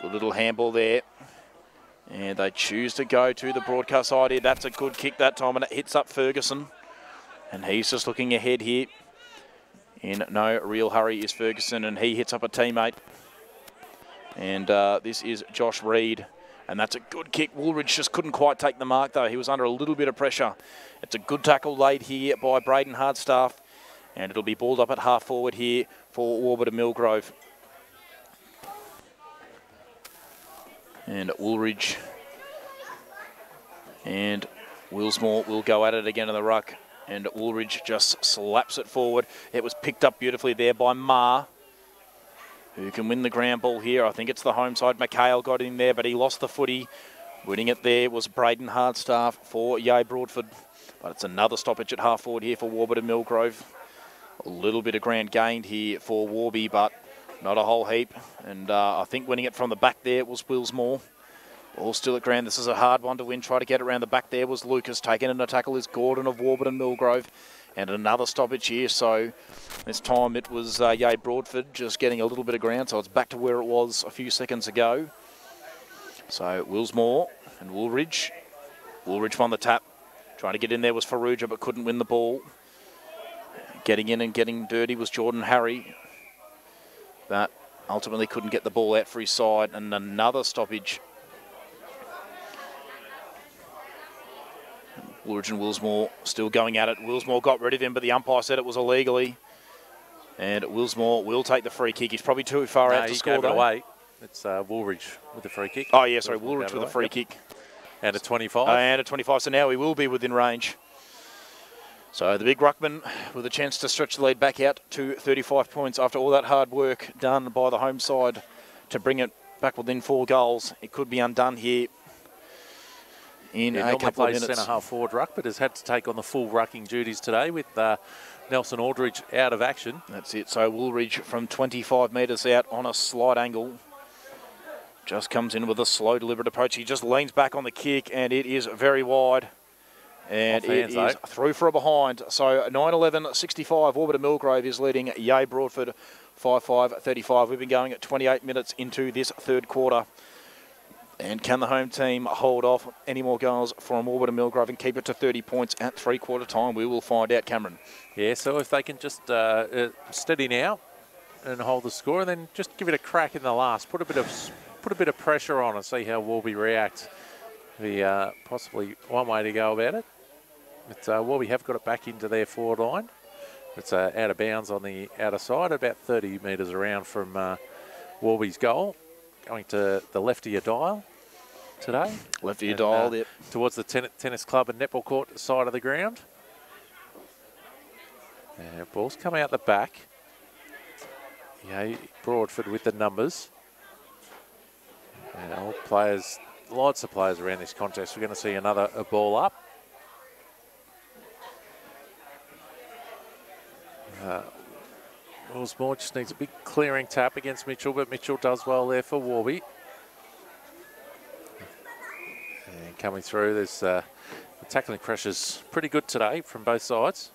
Good little handball there. And they choose to go to the broadcast side here. That's a good kick that time, and it hits up Ferguson. And he's just looking ahead here. In no real hurry is Ferguson, and he hits up a teammate. And this is Josh Reed. And that's a good kick. Woolridge just couldn't quite take the mark, though. He was under a little bit of pressure. It's a good tackle laid here by Braden Hardstaff. And it'll be balled up at half forward here for Warburton Milgrove. And Woolridge and Willsmore will go at it again in the ruck. And Woolridge just slaps it forward. It was picked up beautifully there by Ma, who can win the ground ball here. I think it's the home side. McHale got in there, but he lost the footy. Winning it there was Braden Hardstaff for Yay Broadford. But it's another stoppage at half forward here for Warburton Milgrove. A little bit of ground gained here for Warby, but not a whole heap. And I think winning it from the back there was Willsmore. All still at ground. This is a hard one to win. Try to get around the back there was Lucas. Taken in a tackle is Gordon of Warburton Milgrove. And another stoppage here. So this time it was Yay Broadford just getting a little bit of ground. So it's back to where it was a few seconds ago. So Willsmore and Woolridge. Woolridge won the tap. Trying to get in there was Faruja, but couldn't win the ball. Getting in and getting dirty was Jordan Harry. But ultimately couldn't get the ball out for his side. And another stoppage. Woolridge and Willsmore still going at it. Willsmore got rid of him, but the umpire said it was illegally. And Willsmore will take the free kick. He's probably too far out to score, gave it away. It's Woolridge with the free kick. Oh, yeah, sorry, Woolridge with the free kick. And a 25. And a 25, so now he will be within range. So the big ruckman with a chance to stretch the lead back out to 35 points after all that hard work done by the home side to bring it back within 4 goals. It could be undone here in a couple of minutes. Centre-half forward ruck, but has had to take on the full rucking duties today with Nelson Aldridge out of action. That's it. So Woolridge from 25 metres out on a slight angle. Just comes in with a slow, deliberate approach. He just leans back on the kick, and it is very wide. And it is through for a behind. So 9-11-65. Warburton Milgrove is leading Yay Broadford 5-5-35. We've been going at 28 minutes into this third quarter. And can the home team hold off any more goals from Warburton Milgrove and keep it to 30 points at three-quarter time? We will find out, Cameron. Yeah, so if they can just steady now and hold the score, and then just give it a crack in the last, put a bit of pressure on and see how Warby react. Be possibly one way to go about it. But Warby have got it back into their forward line. It's out of bounds on the outer side, about 30 metres around from Warby's goal. Going to the left of your dial today. Left of your dial, yep. Towards the tennis club and netball court side of the ground. Ball's come out the back. Yeah, Broadford with the numbers. And all players, lots of players around this contest. We're going to see another ball up. Willsmore just needs a big clearing tap against Mitchell, but Mitchell does well there for Warby. And coming through, there's the tackling pressures pretty good today from both sides.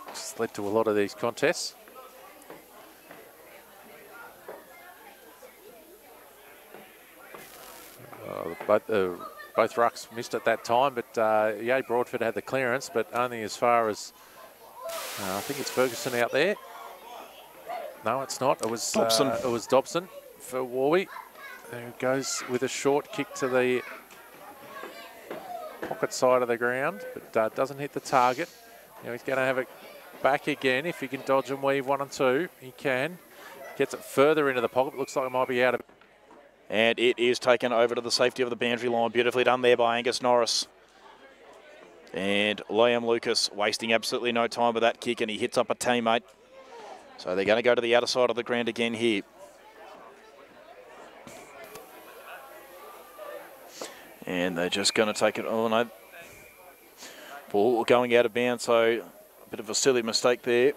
Just led to a lot of these contests. Both rucks missed at that time, but Yay Broadford had the clearance, but only as far as I think it's Ferguson out there. No, it's not. It was Dobson. It was Dobson for Warby. There goes with a short kick to the pocket side of the ground, but doesn't hit the target. Now he's going to have it back again. If he can dodge and weave 1 and 2, he can. Gets it further into the pocket. Looks like it might be out of. And it is taken over to the safety of the boundary line. Beautifully done there by Angus Norris. And Liam Lucas wasting absolutely no time with that kick, and he hits up a teammate. So they're going to go to the outer side of the ground again here. And they're just going to take it. Oh, no. Ball going out of bounds, so a bit of a silly mistake there.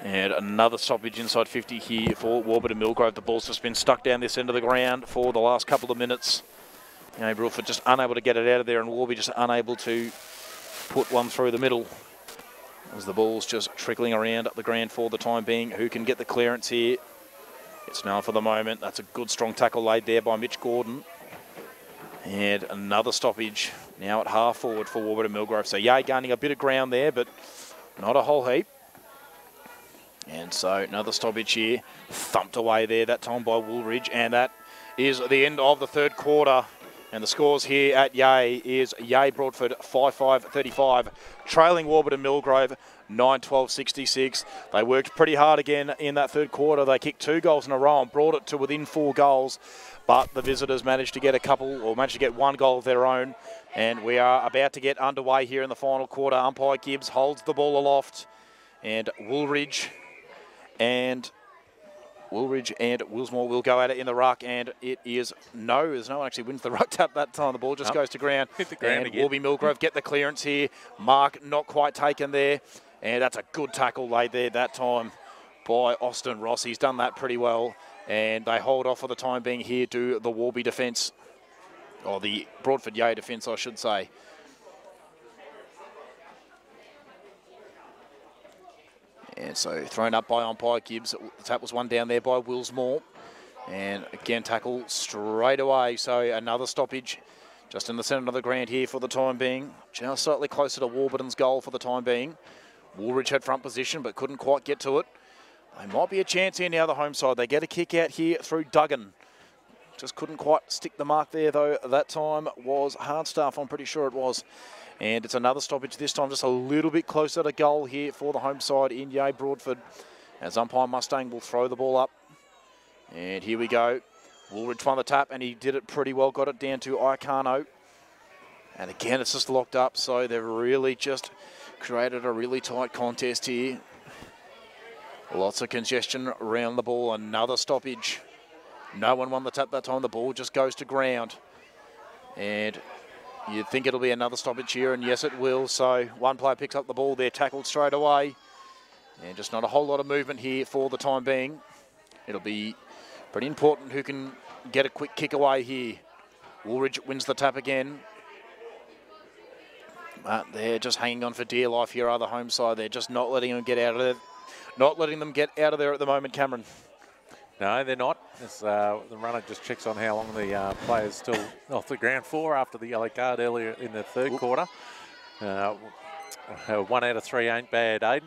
And another stoppage inside 50 here for Warburton Milgrove. The ball's just been stuck down this end of the ground for the last couple of minutes. Broadford just unable to get it out of there, and Warby just unable to put one through the middle. As the ball's just trickling around up the ground for the time being. Who can get the clearance here? It's now for the moment. That's a good strong tackle laid there by Mitch Gordon. And another stoppage now at half forward for Warburton Milgrove. So Yay gaining a bit of ground there, but not a whole heap. And so another stoppage here. Thumped away there that time by Woolridge. And that is the end of the third quarter. And the scores here at Yay is Yay Broadford 5-5-35, trailing Warburton Milgrove 9-12-66. They worked pretty hard again in that third quarter. They kicked 2 goals in a row and brought it to within 4 goals. But the visitors managed to get managed to get 1 goal of their own. And we are about to get underway here in the final quarter. Umpire Gibbs holds the ball aloft. And Woolridge and Willsmore will go at it in the ruck, and it is there's no one actually wins the ruck tap that time. The ball just goes to ground. Hit the ground again. Warby Milgrove get the clearance here. Mark not quite taken there, and that's a good tackle laid there that time by Austin Ross. He's done that pretty well, and they hold off for the time being here to the Warby defence, or the Broadford Yay defence, I should say. And so thrown up by umpire Gibbs. The tap was one down there by Willsmore. And again, tackle straight away. So another stoppage Just in the centre of the ground here for the time being. Just slightly closer to Warburton's goal for the time being. Woolridge had front position but couldn't quite get to it. They might be a chance here now, the home side. They get a kick out here through Duggan. Just couldn't quite stick the mark there, though. That time was Hardstaff, I'm pretty sure it was. And it's another stoppage this time, just a little bit closer to goal here for the home side in Yea Broadford. As umpire Mustang will throw the ball up. And here we go. Woolridge won the tap, and he did it pretty well. Got it down to Iacano. And again, it's just locked up, so they've really just created a really tight contest here. Lots of congestion around the ball. Another stoppage. No one won the tap that time. The ball just goes to ground. And you'd think it'll be another stoppage here, and yes, it will. So one player picks up the ball. They're tackled straight away. And just not a whole lot of movement here for the time being. It'll be pretty important who can get a quick kick away here. Woolridge wins the tap again. But they're just hanging on for dear life here, are the home side. They're just not letting them get out of there. Not letting them get out of there at the moment, Cameron. No, they're not. The runner just checks on how long the player's still off the ground for after the yellow card earlier in the third quarter. 1 out of 3 ain't bad, Aiden.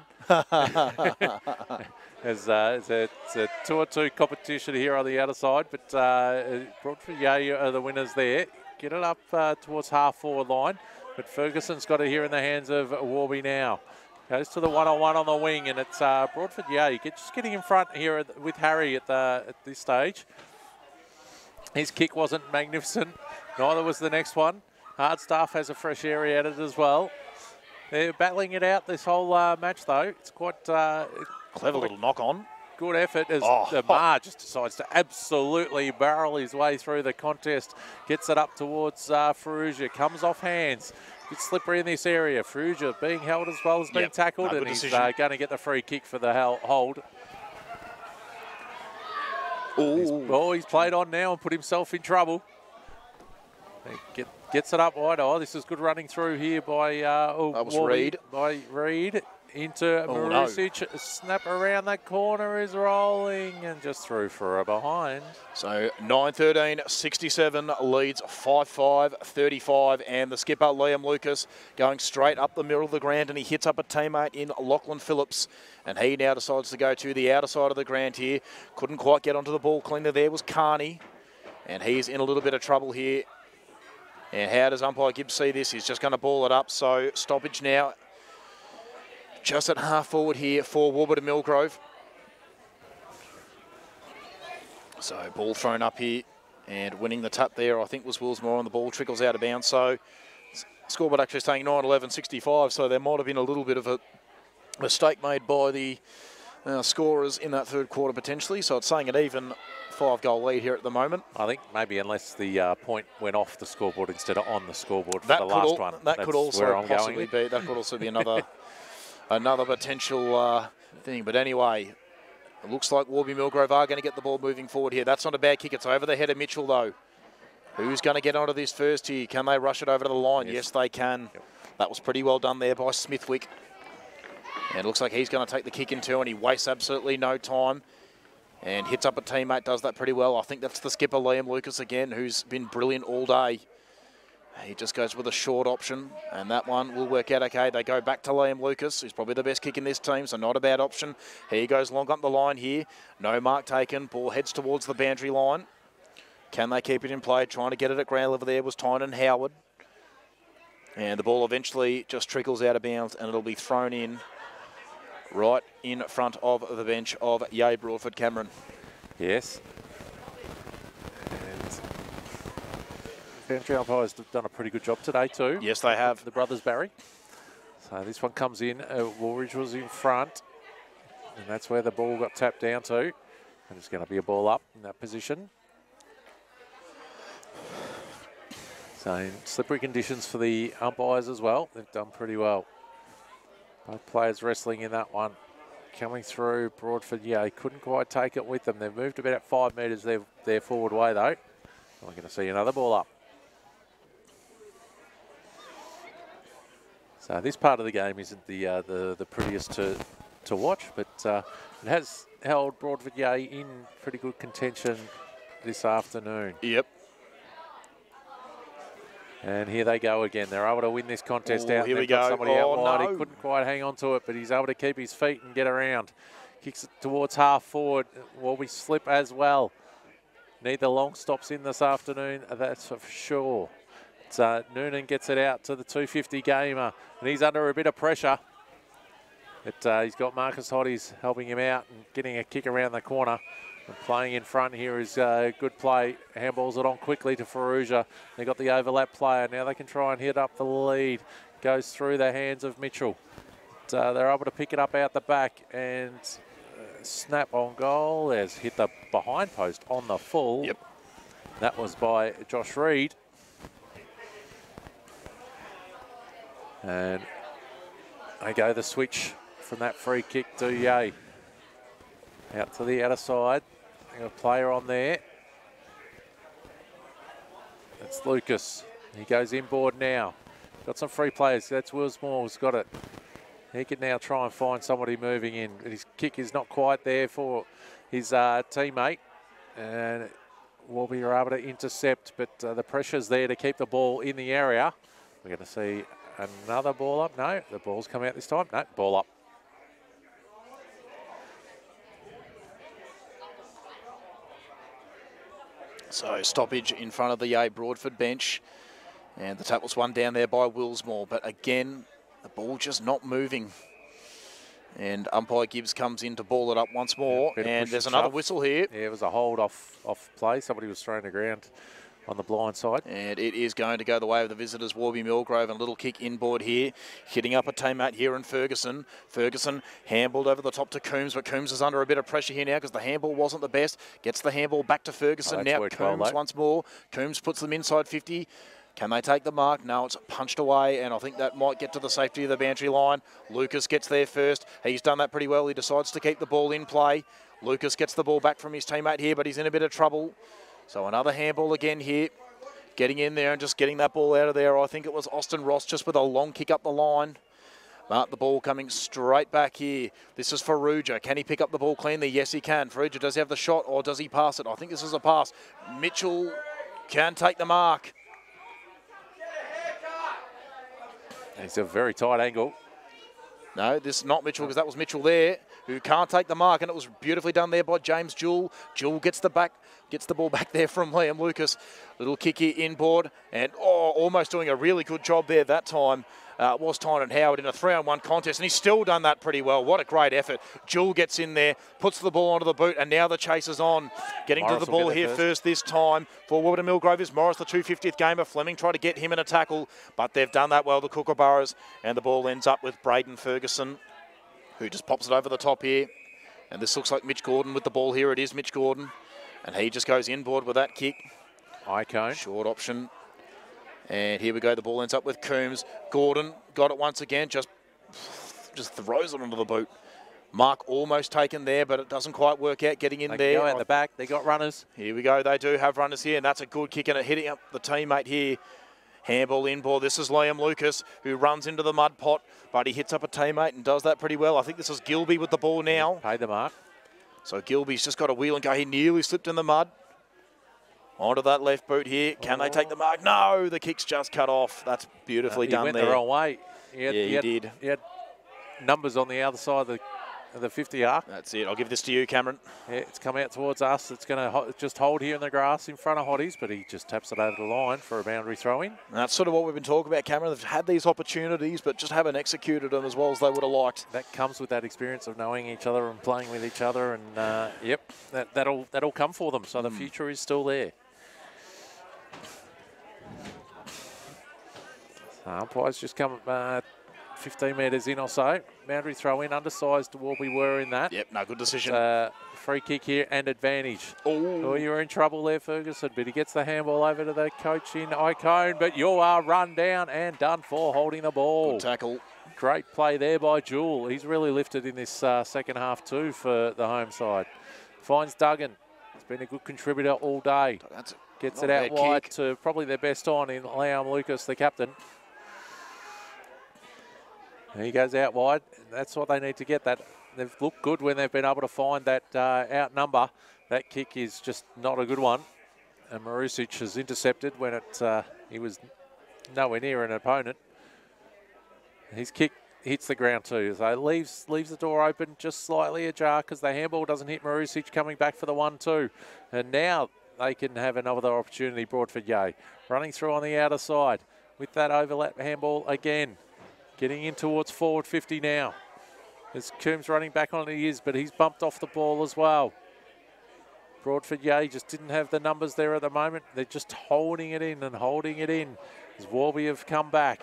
It's a 2-on-2 competition here on the outer side, but Broadford Yea are the winners there. Get it up towards half-forward line, but Ferguson's got it here in the hands of Warby now. Goes to the one-on-one on the wing, and it's Broadford Yea just getting in front here with Harry at this stage. His kick wasn't magnificent, neither was the next one. Hardstaff has a fresh area at it as well. They're battling it out this whole match, though. It's quite clever little knock on. Good effort as Mar just decides to absolutely barrel his way through the contest. Gets it up towards Ferrugia. Comes off hands. It's slippery in this area. Ferrugia being held as well as being tackled, and he's going to get the free kick for the hold. He's played on now and put himself in trouble. Gets it up wide. This is good running through here by that was Reed. By Reed into Marusic. No. Snap around that corner is rolling and just through for a behind. So 9-13-67 leads 5-5-35, and the skipper Liam Lucas going straight up the middle of the ground, and he hits up a teammate in Lachlan Phillips, and he now decides to go to the outer side of the ground here. Couldn't quite get onto the ball cleaner. There was Carney, and he's in a little bit of trouble here. And how does umpire Gibbs see this? He's just going to ball it up. So stoppage now. Just at half forward here for Warburton Milgrove. So ball thrown up here, and winning the tap there, I think, was Willsmore, and the ball trickles out of bounds. So scoreboard actually saying 9-11-65. So there might have been a little bit of a mistake made by the scorers in that third quarter potentially. So it's saying an even 5-goal lead here at the moment. I think maybe unless the point went off the scoreboard instead of on the scoreboard for the last one. That could also possibly be. That could also be another another potential thing. But anyway, it looks like Warby Milgrove are going to get the ball moving forward here. That's not a bad kick. It's over the head of Mitchell though. Who's going to get onto this first here? Can they rush it over to the line? Yes, they can. Yep. That was pretty well done there by Smithwick. And it looks like he's going to take the kick in too, and he wastes absolutely no time. And hits up a teammate, does that pretty well. I think that's the skipper, Liam Lucas, again, who's been brilliant all day. He just goes with a short option, and that one will work out okay. They go back to Liam Lucas, who's probably the best kick in this team, so not a bad option. He goes long up the line here. No mark taken. Ball heads towards the boundary line. Can they keep it in play? Trying to get it at ground level there was Tynan Howard. And the ball eventually just trickles out of bounds, and it'll be thrown in right in front of the bench of Yea Broadford. Cameron. Yes. And boundary umpires have done a pretty good job today too. Yes, they have. The brothers Barry. So this one comes in. Woolridge was in front, and that's where the ball got tapped down to. And it's going to be a ball up in that position. So in slippery conditions for the umpires as well. They've done pretty well. Both players wrestling in that one. Coming through Broadford, he couldn't quite take it with them. They've moved about 5 metres their forward way though. We're going to see another ball up. So this part of the game isn't the prettiest to watch, but it has held Broadford Yea in pretty good contention this afternoon. Yep. And here they go again. They're able to win this contest out. Here we got go. Somebody out wide. No. He couldn't quite hang on to it, but he's able to keep his feet and get around. Kicks it towards half forward. Will we slip as well? Need the long stops in this afternoon, that's for sure. Noonan gets it out to the 250 gamer, and he's under a bit of pressure. But he's got Marcus Hotties helping him out and getting a kick around the corner. And playing in front here is good play. Handballs it on quickly to Faruja. They got the overlap player. Now they can try and hit up the lead. Goes through the hands of Mitchell. But, they're able to pick it up out the back and snap on goal. There's hit the behind post on the full. Yep. That was by Josh Reed. And they go the switch from that free kick to Ye. Out to the outer side. Got a player on there. That's Lucas. He goes inboard now. Got some free players. That's Will Small's got it. He can now try and find somebody moving in. His kick is not quite there for his teammate. And Warby are able to intercept, but the pressure's there to keep the ball in the area. We're going to see another ball up. No, the ball's come out this time. No, ball up. So stoppage in front of the A Broadford bench. And the tackle's one down there by Willsmore. But again, the ball just not moving. And umpire Gibbs comes in to ball it up once more. And there's another whistle here. Yeah, it was a hold off play. Somebody was thrown to ground on the blind side. And it is going to go the way of the visitors, Warby Milgrove, and a little kick inboard here. Hitting up a teammate here in Ferguson. Ferguson handballed over the top to Coombs, but Coombs is under a bit of pressure here now because the handball wasn't the best. Gets the handball back to Ferguson. Now Coombs once more. Coombs puts them inside 50. Can they take the mark? No, it's punched away, and I think that might get to the safety of the boundary line. Lucas gets there first. He's done that pretty well. He decides to keep the ball in play. Lucas gets the ball back from his teammate here, but he's in a bit of trouble. So another handball again here. Getting in there and just getting that ball out of there. I think it was Austin Ross just with a long kick up the line. But the ball coming straight back here. This is Faruja. Can he pick up the ball cleanly? Yes, he can. Faruja, does he have the shot or does he pass it? I think this is a pass. Mitchell can take the mark. It's a very tight angle. No, this is not Mitchell because that was Mitchell there who can't take the mark, and it was beautifully done there by James Jewell. Jewell gets the ball back there from Liam Lucas. Little kick here inboard, and almost doing a really good job there that time. Was Tynan Howard in a 3-on-1 contest, and he's still done that pretty well. What a great effort. Jewell gets in there, puts the ball onto the boot, and now the chase is on. Getting Morris to the ball here first this time for Warburton Milgrove is Morris, the 250th gamer. Fleming tried to get him in a tackle, but they've done that well, the Kookaburras, and the ball ends up with Braden Ferguson, who just pops it over the top here. And this looks like Mitch Gordon with the ball here. It is Mitch Gordon, and he just goes inboard with that kick. Icone. Short option. And here we go, the ball ends up with Coombs. Gordon got it once again, just throws it onto the boot. Mark almost taken there, but it doesn't quite work out getting in there. They go out the back, they got runners. Here we go, they do have runners here, and that's a good kick, and it hitting up the teammate here. Handball inboard, this is Liam Lucas, who runs into the mud pot, but he hits up a teammate and does that pretty well. I think this is Gilby with the ball now. Paid the mark. So Gilby's just got a wheel and go. He nearly slipped in the mud. Onto that left boot here. Can they take the mark? No, the kick's just cut off. That's beautifully done there. He went the wrong way. He did. He had numbers on the other side of the 50 arc. That's it. I'll give this to you, Cameron. Yeah, it's come out towards us. It's going to just hold here in the grass in front of Hotties, but he just taps it over the line for a boundary throw-in. That's sort of what we've been talking about, Cameron. They've had these opportunities, but just haven't executed them as well as they would have liked. That comes with that experience of knowing each other and playing with each other, and yep, that'll come for them. So the future is still there. Umpires just come 15 metres in or so. Boundary throw in, undersized to Warby were in that. Yep, no, good decision. Free kick here and advantage. Oh, you were in trouble there, Ferguson, but he gets the handball over to the coach in Icone, but you are run down and done for holding the ball. Good tackle. Great play there by Jewell. He's really lifted in this second half too for the home side. Finds Duggan. He's been a good contributor all day. Gets it out wide to probably their best on in Liam Lucas, the captain. He goes out wide. That's what they need to get. That they've looked good when they've been able to find that outnumber. That kick is just not a good one. And Marusic has intercepted when he was nowhere near an opponent. His kick hits the ground too, so leaves the door open just slightly ajar because the handball doesn't hit Marusic coming back for the 1-2. And now they can have another opportunity, Broadford Yay. Running through on the outer side with that overlap handball again. Getting in towards forward 50 now. As Coombs running back on his, but he's bumped off the ball as well. Broadford Yay just didn't have the numbers there at the moment. They're just holding it in and holding it in as Warby have come back.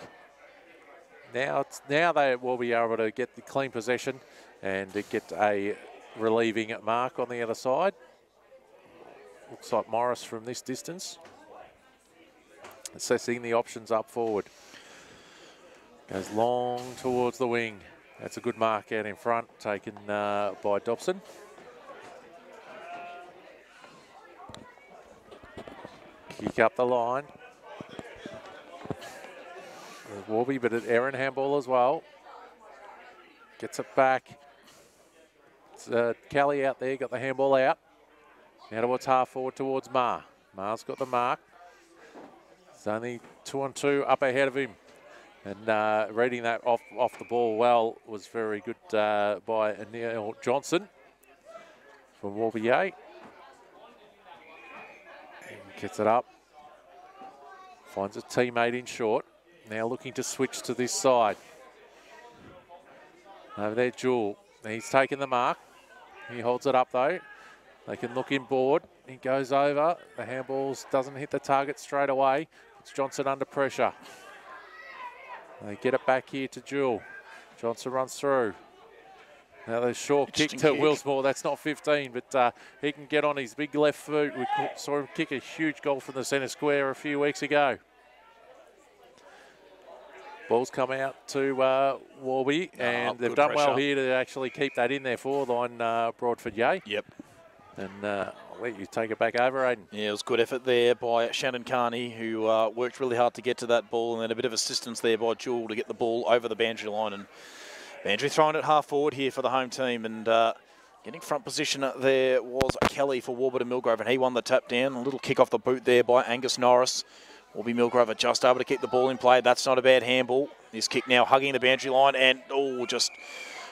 Now they will be able to get the clean possession and to get a relieving mark on the other side. Looks like Morris from this distance. Assessing the options up forward. Goes long towards the wing. That's a good mark out in front, taken by Dobson. Kick up the line. There's Warby, but an errant handball as well. Gets it back. It's Kelly out there, got the handball out. Now towards half forward towards Ma. Ma's got the mark. It's only 2-on-2 up ahead of him. And reading that off the ball well was very good by Neil Johnson from Warby Yay. Gets it up. Finds a teammate in short. Now looking to switch to this side. Over there, Jewel. He's taken the mark. He holds it up though. They can look inboard. He goes over. The handballs doesn't hit the target straight away. It's Johnson under pressure. They get it back here to Jewel. Johnson runs through. Now the short kick to Willsmore. That's not 15, but he can get on his big left foot. We saw him kick a huge goal from the centre square a few weeks ago. Ball's come out to Warby, and they've done well here to actually keep that in there for line Broadford Yay. Yep. And I'll let you take it back over, Aidan. Yeah, it was good effort there by Shannon Carney, who worked really hard to get to that ball, and then a bit of assistance there by Jewel to get the ball over the boundary line. And Bandry throwing it half forward here for the home team, and getting front position there was Kelly for Warburton Milgrove, and he won the tap down. A little kick off the boot there by Angus Norris. Warby Milgrove are just able to keep the ball in play. That's not a bad handball. This kick now hugging the boundary line, and just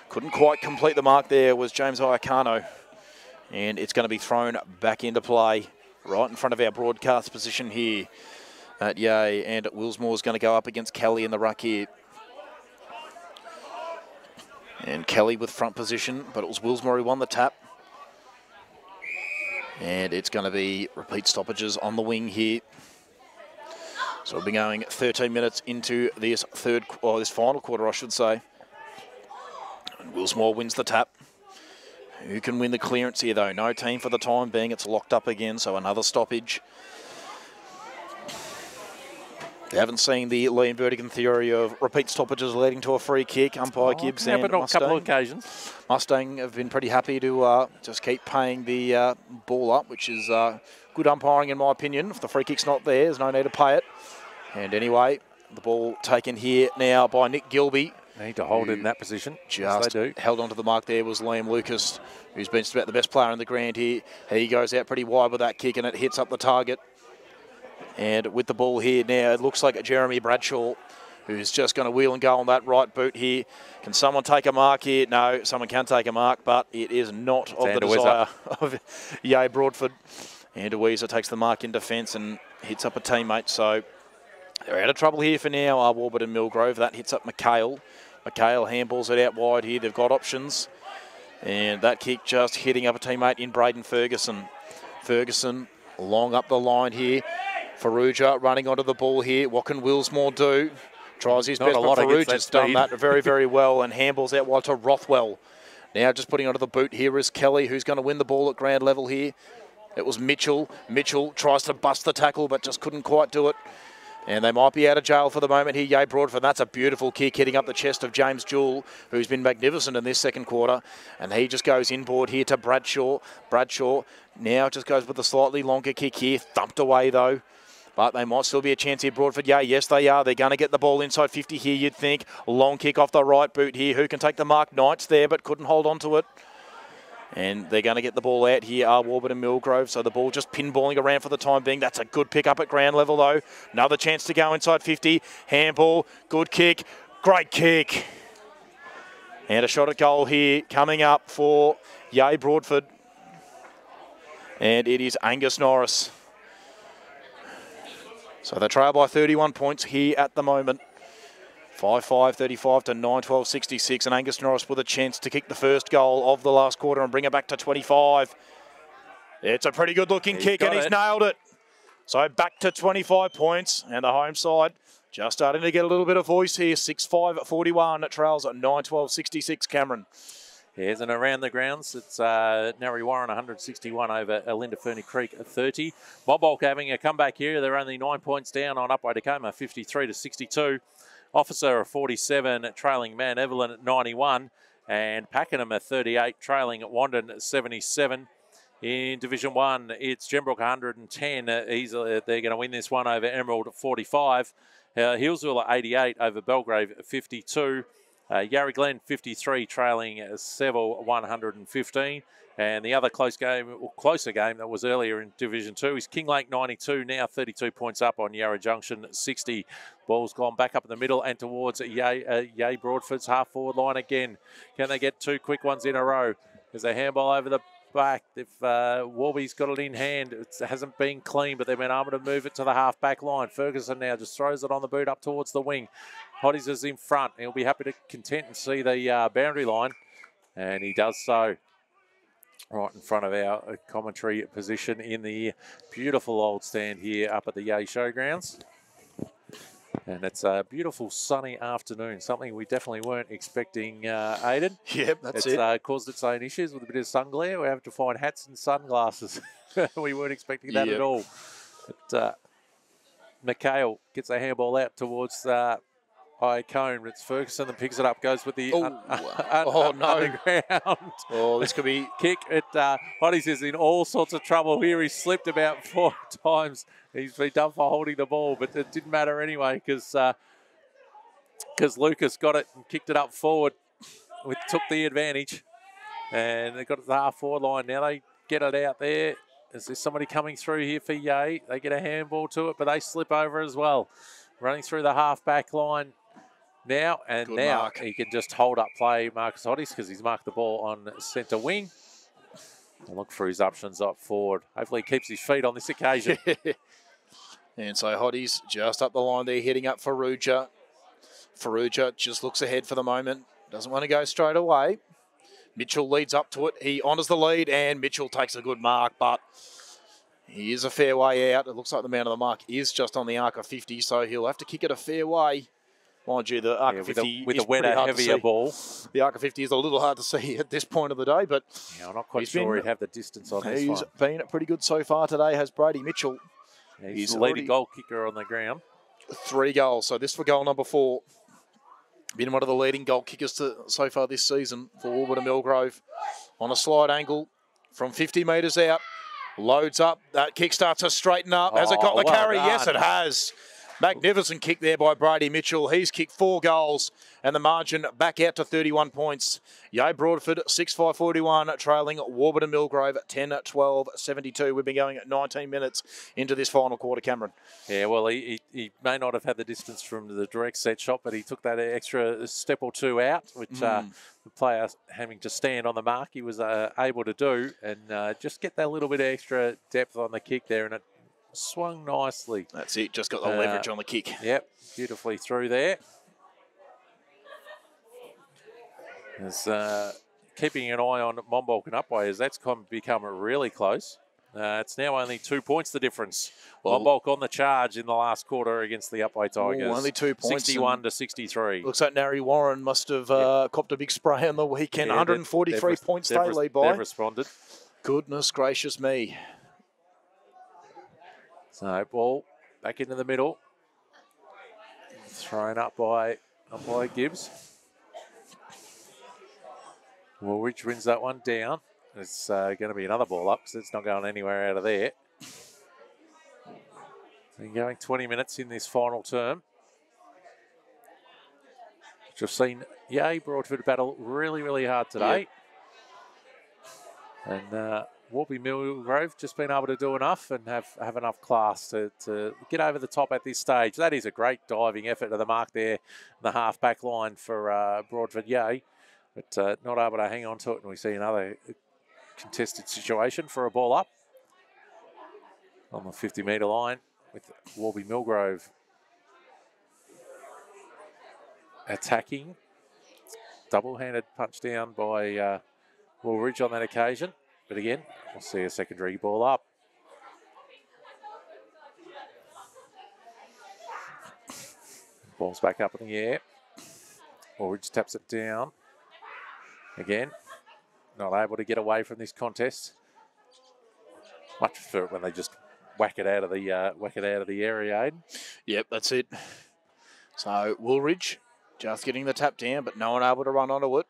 couldn't quite complete the mark there was James Iacano. And it's going to be thrown back into play right in front of our broadcast position here at Yay. And Willsmore's going to go up against Kelly in the ruck here. And Kelly with front position, but it was Willsmore who won the tap. And it's going to be repeat stoppages on the wing here. So we'll be going 13 minutes into this this final quarter, I should say. And Willsmore wins the tap. Who can win the clearance here, though? No team for the time being. It's locked up again, so another stoppage. They haven't seen the Liam Vertigan theory of repeat stoppages leading to a free kick. Umpire Gibbs and Mustang. On a couple of occasions. Mustang have been pretty happy to just keep paying the ball up, which is good umpiring in my opinion. If the free kick's not there, there's no need to pay it. And anyway, the ball taken here now by Nick Gilby. They need to hold it in that position. Just they do. Held onto the mark there was Liam Lucas, who's been about the best player in the ground here. He goes out pretty wide with that kick, and it hits up the target. And with the ball here now, it looks like Jeremy Bradshaw, who's just going to wheel and go on that right boot here. Can someone take a mark here? No, someone can take a mark, but it is not of the desire of Yay Broadford. And Weezer takes the mark in defence and hits up a teammate. So they're out of trouble here for now, Warburton Milgrove. That hits up McHale. McHale handballs it out wide here. They've got options. And that kick just hitting up a teammate in Braden Ferguson. Ferguson long up the line here. Farrugia running onto the ball here. What can Willsmore do? Tries his best, but Farrugia's done that very, very well and handballs out wide to Rothwell. Now just putting onto the boot here is Kelly, who's going to win the ball at ground level here. It was Mitchell. Mitchell tries to bust the tackle, but just couldn't quite do it. And they might be out of jail for the moment here, Yay Broadford. That's a beautiful kick hitting up the chest of James Jewell, who's been magnificent in this second quarter. And he just goes inboard here to Bradshaw. Bradshaw now just goes with a slightly longer kick here. Thumped away, though. But they might still be a chance here, Broadford. Yeah, yes, they are. They're going to get the ball inside 50 here, you'd think. Long kick off the right boot here. Who can take the mark? Knight's there, but couldn't hold on to it. And they're going to get the ball out here, are Warburton and Milgrove. So the ball just pinballing around for the time being. That's a good pick up at ground level, though. Another chance to go inside 50. Handball, good kick, great kick. And a shot at goal here coming up for Broadford. And it is Angus Norris. So they trail by 31 points here at the moment. 5-5-35 to 9-12-66, and Angus Norris with a chance to kick the first goal of the last quarter and bring it back to 25. It's a pretty good looking kick and he's nailed it. So back to 25 points, and the home side just starting to get a little bit of voice here. 6-5-41, it trails at 9-12-66, Cameron. Yes, and around the grounds, it's Narry Warren 161 over Alinda Ferny Creek 30. Monbulk having a comeback here. They're only 9 points down on Upwey Tacoma, 53 to 62. Officer of 47, trailing Mount Evelyn at 91, and Pakenham at 38, trailing at Wandon at 77. In Division 1, it's Gembrook 110. They're going to win this one over Emerald at 45. Hillsville at 88 over Belgrave at 52. Yarra Glen 53, trailing Seville 115. And the other closer game that was earlier in Division 2 is Kinglake 92, now 32 points up on Yarra Junction 60. Ball's gone back up in the middle and towards Yay Broadford's half-forward line again. Can they get two quick ones in a row? There's a handball over the back. If Warby's got it in hand, it hasn't been clean, but they've been able to move it to the half-back line. Ferguson now just throws it on the boot up towards the wing. Hotties is in front. He'll be happy to content and see the boundary line, and he does so. Right in front of our commentary position in the beautiful old stand here up at the Yay Showgrounds. And it's a beautiful sunny afternoon, something we definitely weren't expecting, Aidan. Yep, that's it. It's caused its own issues with a bit of sun glare. We have to find hats and sunglasses. We weren't expecting that at all. But McHale gets a handball out towards Cone. It's Ferguson that picks it up, goes with the underground. Oh, this could be... kick. Hotties is in all sorts of trouble here. He slipped about 4 times. He's been done for holding the ball, but it didn't matter anyway because Lucas got it and kicked it up forward. Took the advantage, and they got it to the half-forward line. Now they get it out there. Is there somebody coming through here for Yay? They get a handball to it, but they slip over as well. Running through the half-back line now, and good now mark. He can just hold up play Marcus Hotties because he's marked the ball on centre wing. And look for his options up forward. Hopefully he keeps his feet on this occasion. And so Hotties just up the line there, heading up Farrugia. Farrugia just looks ahead for the moment. Doesn't want to go straight away. Mitchell leads up to it. He honours the lead, and Mitchell takes a good mark, but he is a fair way out. It looks like the man of the mark is just on the arc of 50, so he'll have to kick it a fair way. Mind you, the arc of 50 with is a wetter, heavier ball. The arc of 50 is a little hard to see at this point of the day, but yeah, I'm not quite sure he'd have the distance on this one. He's been pretty good so far today, has Brady Mitchell. Yeah, he's the leading goal kicker on the ground. 3 goals, so this for goal number 4. Been one of the leading goal kickers so far this season for Warburton Milgrove. On a slide angle from 50 metres out. Loads up. That kick starts to straighten up. Has it got the carry? Done. Yes, it has. Magnificent kick there by Brady Mitchell. He's kicked 4 goals and the margin back out to 31 points. Yay Broadford 6-5-41, trailing Warburton Milgrove 10-12-72. We've been going at 19 minutes into this final quarter, Cameron. Yeah, well, he may not have had the distance from the direct set shot, but he took that extra step or two out, which the player having to stand on the mark, he was able to do, and just get that little bit of extra depth on the kick there, and it swung nicely. That's it, just got the leverage on the kick. Yep, beautifully through there. As keeping an eye on Monbulk and Upwey as that's become really close. It's now only 2 points the difference. Well, Monbulk on the charge in the last quarter against the Upwey Tigers. Only 2 points. 61-63. Looks like Narry Warren must have copped a big spray on the weekend. 143 points they lead by. They've responded. Goodness gracious me. So ball back into the middle. Thrown up by Gibbs. Woolwich wins that one down. It's going to be another ball up because it's not going anywhere out of there. Been going 20 minutes in this final term. Which I've seen Yay Broadford battle really, really hard today. And Warby Milgrove just been able to do enough and have enough class to get over the top at this stage. That is a great diving effort to the mark there, the half-back line for Broadford Yay, but not able to hang on to it. And we see another contested situation for a ball up on the 50-metre line with Warby Milgrove attacking. Double-handed punch down by Woolridge on that occasion. But again, we'll see a secondary ball up. Ball's back up in the air. Woolridge taps it down. Again, not able to get away from this contest. Much prefer it when they just whack it out of the area, Aiden. Yep, that's it. So Woolridge just getting the tap down, but no one able to run onto it.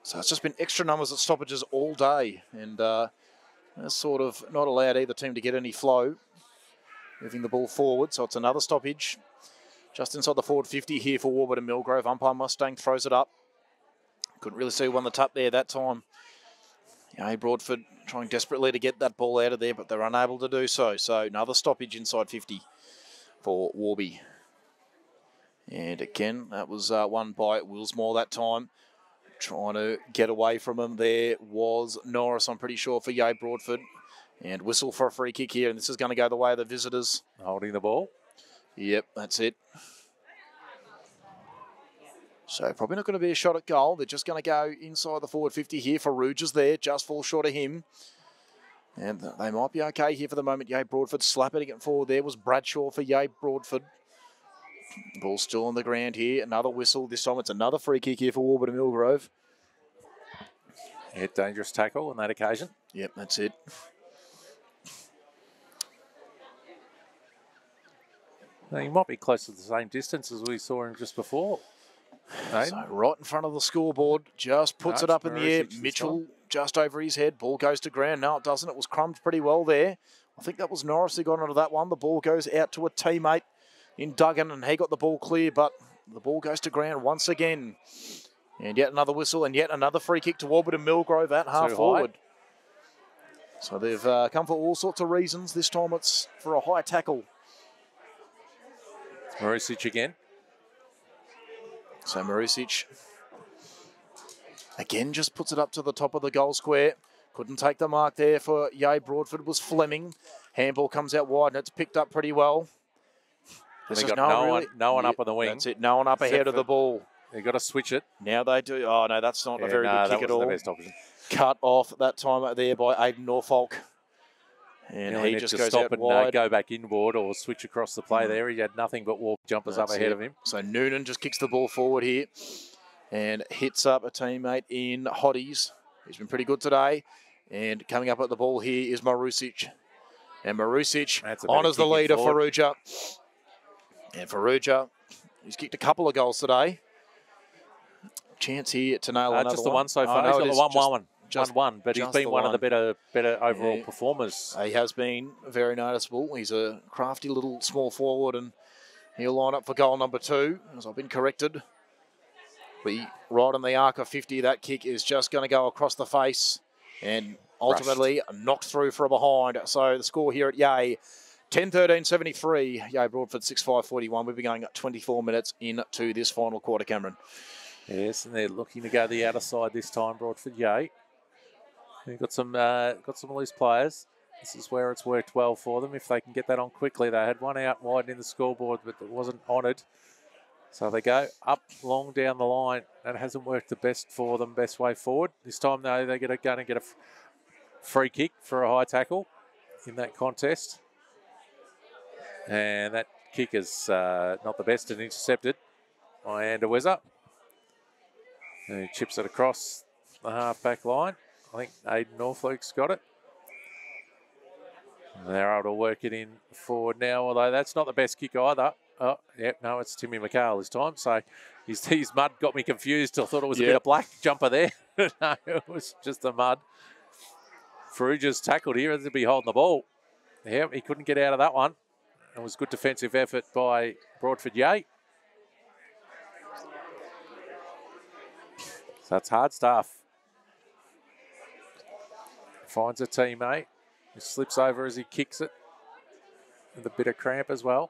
So it's just been extra numbers at stoppages all day, and that's sort of not allowed either team to get any flow, moving the ball forward. So it's another stoppage just inside the forward 50 here for Warburton Milgrove. Umpire Mustang throws it up. Couldn't really see who won the tap there that time. Yeah, Broadford trying desperately to get that ball out of there, but they're unable to do so. So another stoppage inside 50 for Warby. And again, that was won by Willsmore that time. Trying to get away from him there was Norris, I'm pretty sure, for Yay Broadford. And whistle for a free kick here, and this is going to go the way of the visitors. Holding the ball. Yep, that's it. So probably not going to be a shot at goal. They're just going to go inside the forward 50 here. Farouj is there, just falls short of him. And they might be okay here for the moment. Yay Broadford slapping it forward there was Bradshaw for Yay Broadford. Ball still on the ground here. Another whistle. This time it's another free kick here for Warburton Milgrove. Yeah, dangerous tackle on that occasion. Yep, that's it. Now, he might be close to the same distance as we saw him just before. So right in front of the scoreboard, just puts it up in the air. Mitchell just over his head. Ball goes to ground. No, it doesn't. It was crumbed pretty well there. I think that was Norris who got onto that one. The ball goes out to a teammate in Duggan, and he got the ball clear, but the ball goes to ground once again. And yet another whistle, and yet another free kick to Warburton Milgrove at half forward. So they've come for all sorts of reasons. This time it's for a high tackle. Marusic again. So Marusic again just puts it up to the top of the goal square. Couldn't take the mark there for Yay Broadford was Fleming. Handball comes out wide, and it's picked up pretty well. They got no one up on the wing. That's it, no one up ahead of the ball. They've got to switch it. Now they do. Oh, no, that's not a very good kick at all. The best option. Cut off that time there by Aidan Norfolk. And he just goes stop out and wide. go back inboard or switch across the play there. He had nothing but walk jumpers up ahead of him. So Noonan just kicks the ball forward here and hits up a teammate in Hotties. He's been pretty good today. And coming up at the ball here is Marusic. And Marusic honours the lead of Farouja. And Farouja, he's kicked a couple of goals today. Chance here to nail another just the one so Oh, far. no, he's got the 1-1, but he's been one of the better overall performers. He has been very noticeable. He's a crafty little small forward, and he'll line up for goal number 2, as I've been corrected. Right on the arc of 50, that kick is just going to go across the face and ultimately knocked through from behind. So the score here at Yay, 10-13-73. Yay Broadford 6-5-41. We've been going 24 minutes into this final quarter, Cameron. Yes, and they're looking to go the outer side this time, Broadford Yay. They've got some loose players. This is where it's worked well for them. If they can get that on quickly, they had one out wide in the scoreboard, but it wasn't honoured. So they go up long down the line. That hasn't worked the best for them, best way forward. This time, though, they're going to get a free kick for a high tackle in that contest. And that kick is not the best and intercepted by Anderweza. And he chips it across the half-back line. I think Aidan Norfolk's got it. And they're able to work it in forward now, although that's not the best kick either. Oh, yep, no, it's Timmy McHale this time. So his mud got me confused. I thought it was a bit of black jumper there. No, it was just the mud. Farouja's tackled here to be holding the ball. Yeah, he couldn't get out of that one. It was good defensive effort by Broadford Yay. So that's hard stuff. Finds a teammate. He slips over as he kicks it with a bit of cramp as well.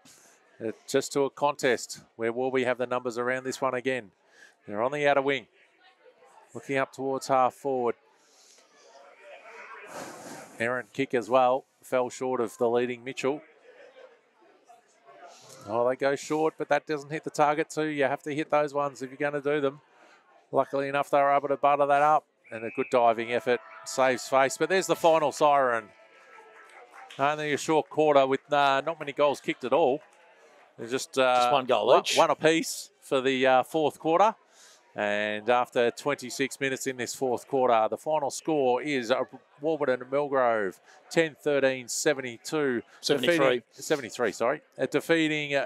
Just to a contest where will we have the numbers around this one again. They're on the outer wing. Looking up towards half forward. Errant kick as well. Fell short of the leading Mitchell. Oh, they go short, but that doesn't hit the target too. You have to hit those ones if you're going to do them. Luckily enough, they were able to butter that up. And a good diving effort. Saves face. But there's the final siren. Only a short quarter with not many goals kicked at all. There's just one goal each. One apiece for the fourth quarter. And after 26 minutes in this fourth quarter, the final score is Warburton and Milgrove, 10-13, 72. 73. 73, sorry. Defeating...